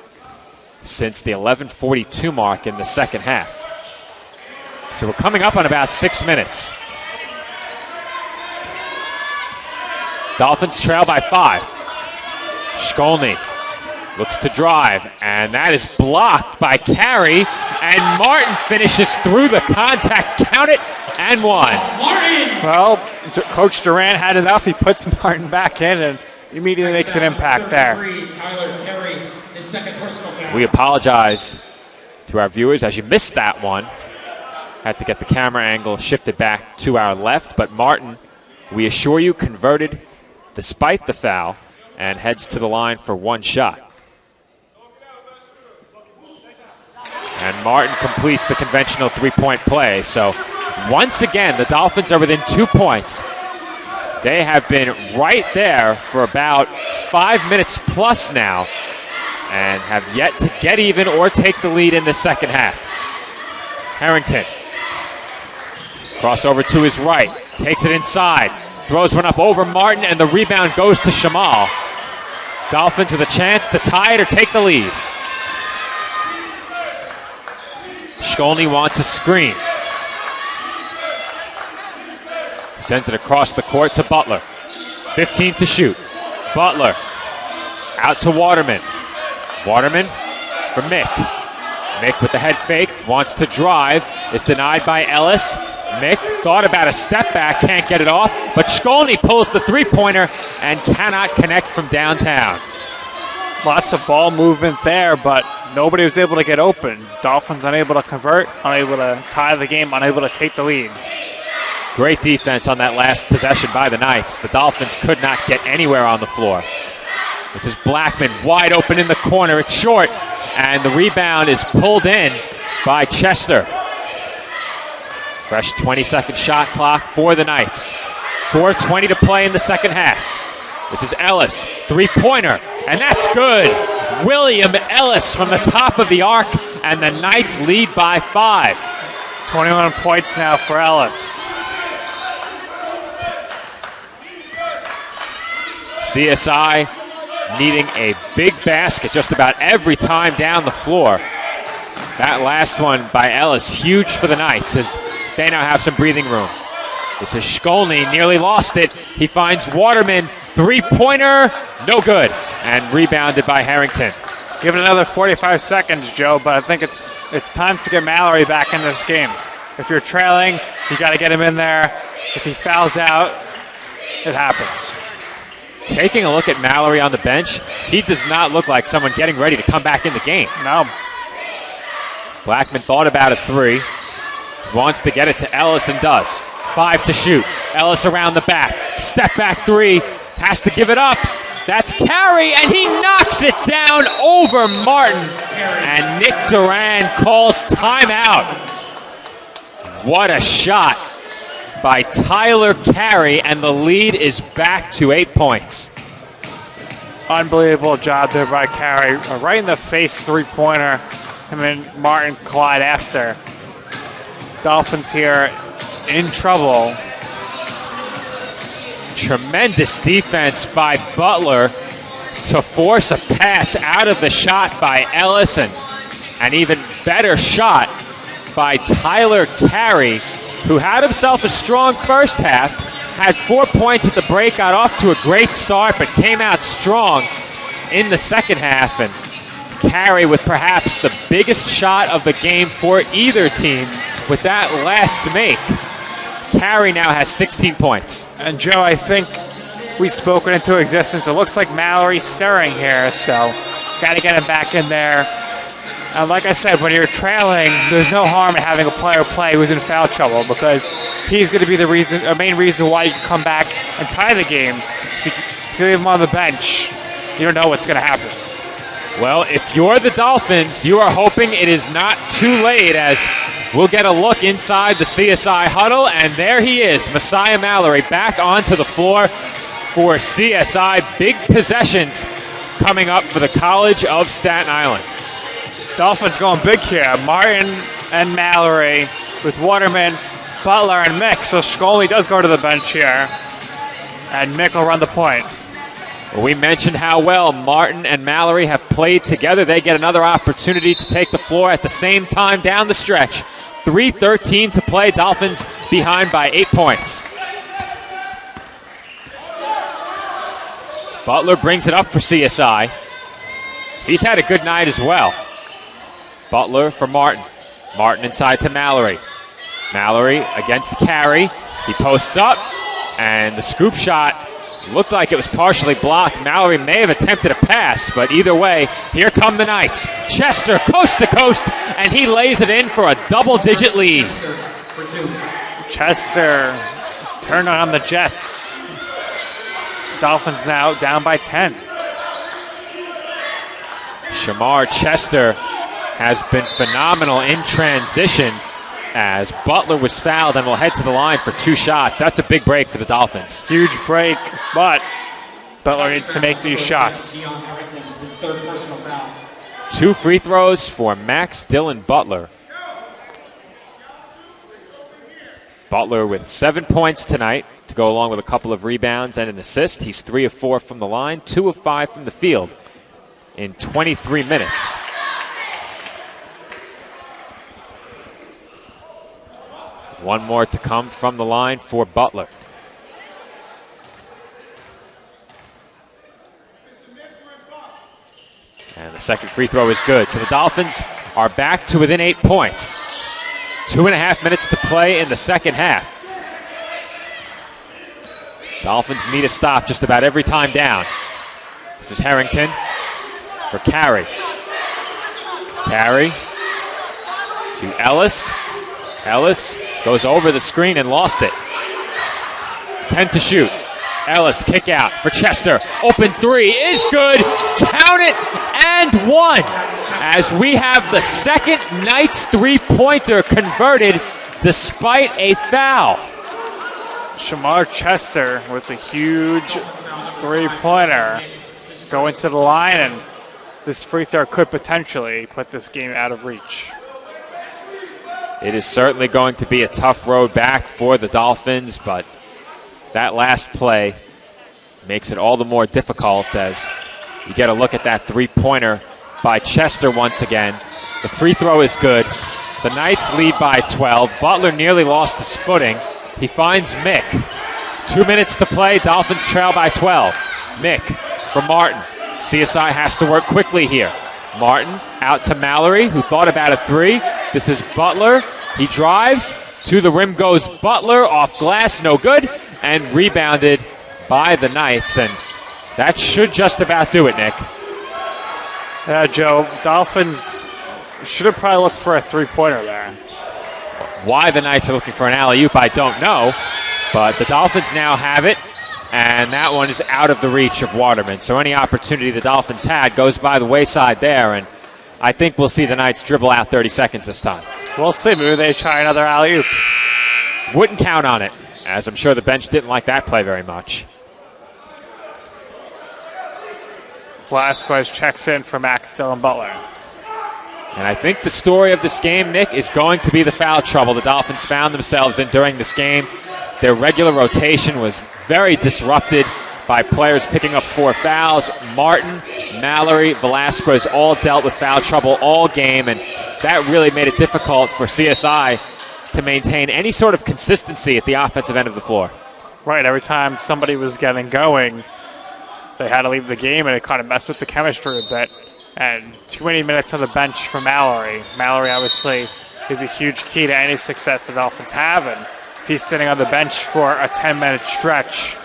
since the 11:42 mark in the second half. So we're coming up on about 6 minutes. Dolphins trail by 5. Shkolny looks to drive, and that is blocked by Carey, and Martin finishes through the contact. Count it, and one. Well, Coach Durant had enough. He puts Martin back in and immediately makes an impact there. We apologize to our viewers as you missed that one. Had to get the camera angle shifted back to our left, but Martin, we assure you, converted despite the foul and heads to the line for one shot. And Martin completes the conventional three-point play. So once again, the Dolphins are within 2 points. They have been right there for about 5 minutes plus now and have yet to get even or take the lead in the second half. Harrington. Crossover to his right. Takes it inside. Throws one up over Martin, and the rebound goes to Shamal. Dolphins with a chance to tie it or take the lead. Shkolny wants a screen. Sends it across the court to Butler. 15 to shoot. Butler out to Waterman. Waterman for Mick. Mick with the head fake, wants to drive, is denied by Ellis. Mick thought about a step back, can't get it off, but Shkolny pulls the three-pointer and cannot connect from downtown. Lots of ball movement there, but nobody was able to get open. Dolphins unable to convert, unable to tie the game, unable to take the lead. Great defense on that last possession by the Knights. The Dolphins could not get anywhere on the floor. This is Blackman wide open in the corner. It's short, and the rebound is pulled in by Chester. Fresh 20-second shot clock for the Knights. 4:20 to play in the second half. This is Ellis, three-pointer, and that's good. William Ellis from the top of the arc, and the Knights lead by 5. 21 points now for Ellis. CSI needing a big basket just about every time down the floor. That last one by Ellis, huge for the Knights as they now have some breathing room. This is Shkolny, nearly lost it. He finds Waterman, three-pointer, no good, and rebounded by Harrington. Give it another 45 seconds, Joe, but I think it's time to get Mallory back in this game. If you're trailing, you got to get him in there. If he fouls out, it happens. Taking a look at Mallory on the bench, he does not look like someone getting ready to come back in the game. No. Blackman thought about a three. Wants to get it to Ellis and does. 5 to shoot. Ellis around the back. Step back three. Has to give it up. That's Carey, and he knocks it down over Martin. And Nick Duran calls timeout. What a shot by Tyler Carey, and the lead is back to 8 points. Unbelievable job there by Carey. Right in the face three-pointer. Him and Martin collide after. Dolphins here in trouble. Tremendous defense by Butler to force a pass out of the shot by Ellison. An even better shot by Tyler Carey, who had himself a strong first half, had 4 points at the break, got off to a great start, but came out strong in the second half. And Carey with perhaps the biggest shot of the game for either team with that last make. Carey now has 16 points. And Joe, I think we've spoken into existence. It looks like Mallory's stirring here, so got to get him back in there. And like I said, when you're trailing, there's no harm in having a player play who's in foul trouble, because he's going to be the main reason why you can come back and tie the game. If you leave him on the bench, you don't know what's going to happen. Well, if you're the Dolphins, you are hoping it is not too late, as we'll get a look inside the CSI huddle, and there he is, Messiah Mallory, back onto the floor for CSI. Big possessions coming up for the College of Staten Island. Dolphins going big here. Martin and Mallory with Waterman, Butler, and Mick. So Shkolny does go to the bench here, and Mick will run the point. Well, we mentioned how well Martin and Mallory have played together. They get another opportunity to take the floor at the same time down the stretch. 3:13 to play. Dolphins behind by 8 points. Butler brings it up for CSI. He's had a good night as well. Butler for Martin. Martin inside to Mallory. Mallory against Carey. He posts up, and the scoop shot looked like it was partially blocked. Mallory may have attempted a pass, but either way, here come the Knights. Chester coast to coast, and he lays it in for a double-digit lead. Chester turned on the Jets. Dolphins now down by 10. Shamar Chester has been phenomenal in transition as Butler was fouled and will head to the line for 2 shots. That's a big break for the Dolphins. Huge break, but Butler needs to make these shots. 2 free throws for Max Dillon Butler. Butler with 7 points tonight to go along with a couple of rebounds and an assist. He's 3 of 4 from the line, 2 of 5 from the field in 23 minutes. One more to come from the line for Butler. And the second free throw is good. So the Dolphins are back to within 8 points. 2.5 minutes to play in the second half. Dolphins need a stop just about every time down. This is Harrington for Carey. Carey to Ellis. Ellis goes over the screen and lost it. 10 to shoot. Ellis kick out for Chester. Open 3 is good. Count it and 1. As we have the second Knights 3-pointer converted despite a foul. Shamar Chester with a huge 3-pointer going to the line, and this free throw could potentially put this game out of reach. It is certainly going to be a tough road back for the Dolphins, but that last play makes it all the more difficult as you get a look at that 3-pointer by Chester once again. The free throw is good. The Knights lead by 12. Butler nearly lost his footing. He finds Mick. 2 minutes to play. Dolphins trail by 12. Mick for Martin. CSI has to work quickly here. Martin out to Mallory, who thought about a 3. This is Butler. He drives. To the rim goes Butler. Off glass, no good. And rebounded by the Knights. And that should just about do it, Nick. Yeah, Joe. Dolphins should have probably looked for a 3-pointer there. Why the Knights are looking for an alley-oop, I don't know. But the Dolphins now have it. And that one is out of the reach of Waterman. So any opportunity the Dolphins had goes by the wayside there. And I think we'll see the Knights dribble out 30 seconds this time. We'll see. Maybe they try another alley-oop. Wouldn't count on it, as I'm sure the bench didn't like that play very much. Velasquez checks in for Max Dillon Butler. And I think the story of this game, Nick, is going to be the foul trouble the Dolphins found themselves in during this game. Their regular rotation was very disrupted by players picking up 4 fouls. Martin, Mallory, Velasquez all dealt with foul trouble all game, and that really made it difficult for CSI to maintain any sort of consistency at the offensive end of the floor. Right, every time somebody was getting going, they had to leave the game, and it kind of messed with the chemistry a bit. And too many minutes on the bench for Mallory. Mallory obviously is a huge key to any success the Dolphins have, and if he's sitting on the bench for a 10-minute stretch,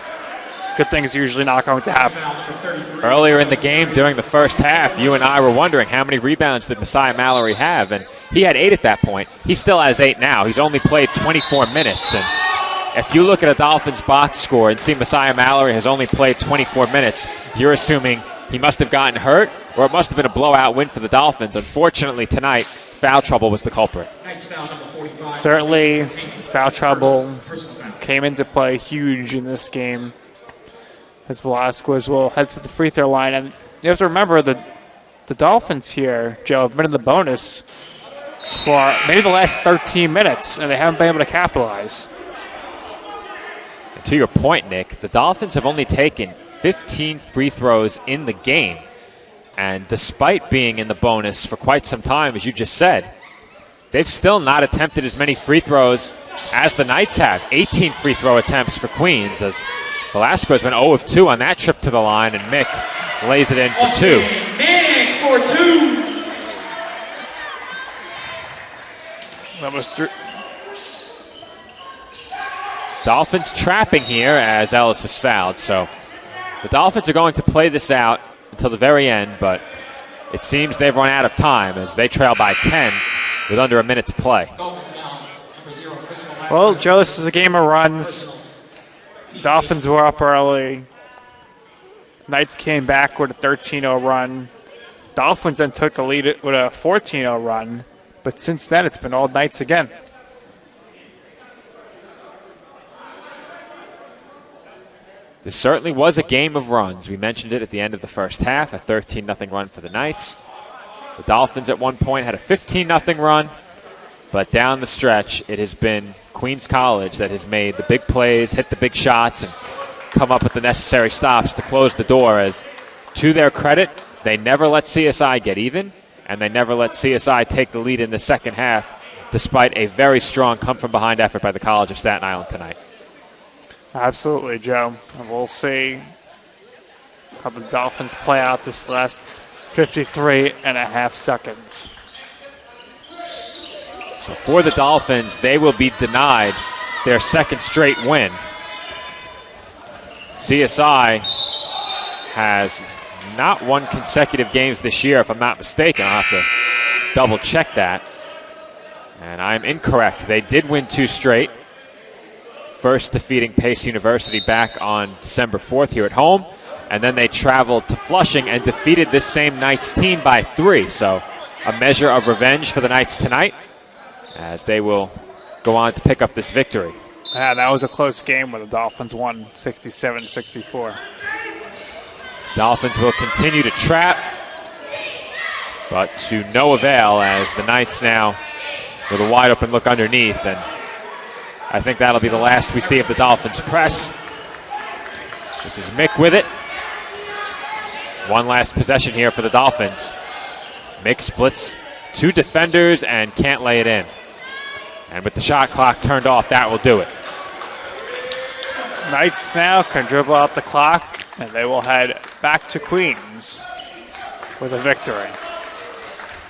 good things are usually not going to happen. Earlier in the game, during the first half, you and I were wondering how many rebounds did Messiah Mallory have, and he had 8 at that point. He still has 8 now. He's only played 24 minutes, and if you look at a Dolphins box score and see Messiah Mallory has only played 24 minutes, you're assuming he must have gotten hurt, or it must have been a blowout win for the Dolphins. Unfortunately, tonight, foul trouble was the culprit. Certainly, foul trouble came into play huge in this game, as Velasquez will head to the free throw line. And you have to remember that the Dolphins here, Joe, have been in the bonus for maybe the last 13 minutes, and they haven't been able to capitalize. And to your point, Nick, the Dolphins have only taken 15 free throws in the game. And despite being in the bonus for quite some time, as you just said, they've still not attempted as many free throws as the Knights have. 18 free throw attempts for Queens, as Velasquez went 0 of 2 on that trip to the line, and Mick lays it in for 2. Mick for 2. That was through. Dolphins trapping here as Ellis was fouled. So the Dolphins are going to play this out until the very end, but it seems they've run out of time as they trail by 10 with under a minute to play. Well, Joe, this is a game of runs. Dolphins were up early. Knights came back with a 13-0 run. Dolphins then took the lead with a 14-0 run. But since then, it's been all Knights again. This certainly was a game of runs. We mentioned it at the end of the first half, a 13-0 run for the Knights. The Dolphins at one point had a 15-0 run, but down the stretch, it has been Queens College that has made the big plays, hit the big shots, and come up with the necessary stops to close the door. As to their credit, they never let CSI get even, and they never let CSI take the lead in the second half, despite a very strong come-from-behind effort by the College of Staten Island tonight. Absolutely, Joe. And we'll see how the Dolphins play out this last 53 and a half seconds. So for the Dolphins, they will be denied their second straight win. CSI has not won consecutive games this year, if I'm not mistaken. I'll have to double check that. And I'm incorrect. They did win 2 straight. First defeating Pace University back on December 4th here at home. And then they traveled to Flushing and defeated this same Knights team by 3. So a measure of revenge for the Knights tonight as they will go on to pick up this victory. Yeah, that was a close game where the Dolphins won 67-64. Dolphins will continue to trap, but to no avail as the Knights now with a wide open look underneath. And I think that'll be the last we see of the Dolphins press. This is Mick with it. One last possession here for the Dolphins. Mick splits 2 defenders and can't lay it in. And with the shot clock turned off, that will do it. Knights now can dribble out the clock, and they will head back to Queens with a victory.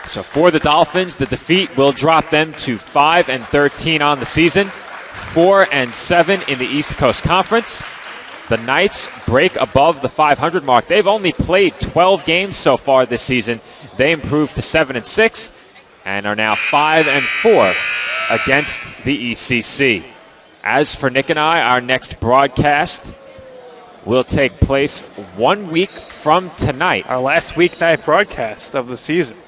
So for the Dolphins, the defeat will drop them to 5-13 on the season, 4-7 in the East Coast Conference. The Knights break above the 500 mark. They've only played 12 games so far this season. They improved to 7-6 and are now 5-4 against the ECC. As for Nick and I, our next broadcast will take place 1 week from tonight. Our last weeknight broadcast of the season.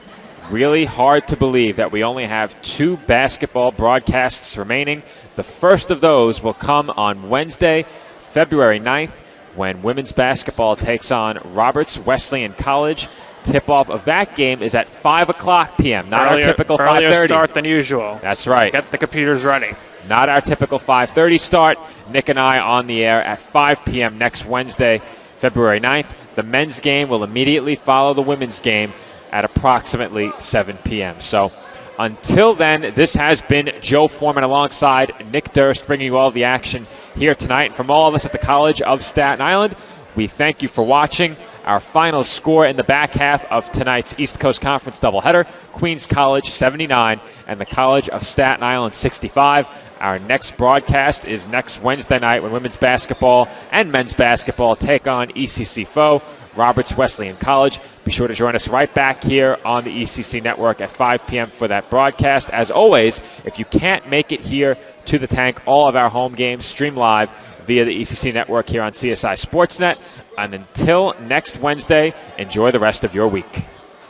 Really hard to believe that we only have 2 basketball broadcasts remaining. The first of those will come on Wednesday, February 9th, when women's basketball takes on Roberts Wesleyan College. Tip-off of that game is at 5 o'clock p.m., not our typical 5:30. Earlier start than usual. That's right. Get the computers ready. Not our typical 5:30 start. Nick and I on the air at 5 p.m. next Wednesday, February 9th. The men's game will immediately follow the women's game at approximately 7 p.m. So until then, this has been Joe Foreman alongside Nick Durst bringing you all the action here tonight. And from all of us at the College of Staten Island, we thank you for watching. Our final score in the back half of tonight's East Coast Conference doubleheader, Queens College 79 and the College of Staten Island 65. Our next broadcast is next Wednesday night when women's basketball and men's basketball take on ECC foe, Roberts Wesleyan College. Be sure to join us right back here on the ECC Network at 5 p.m. for that broadcast. As always, if you can't make it here to the tank, all of our home games stream live via the ECC Network here on CSI Sportsnet. And until next Wednesday, enjoy the rest of your week.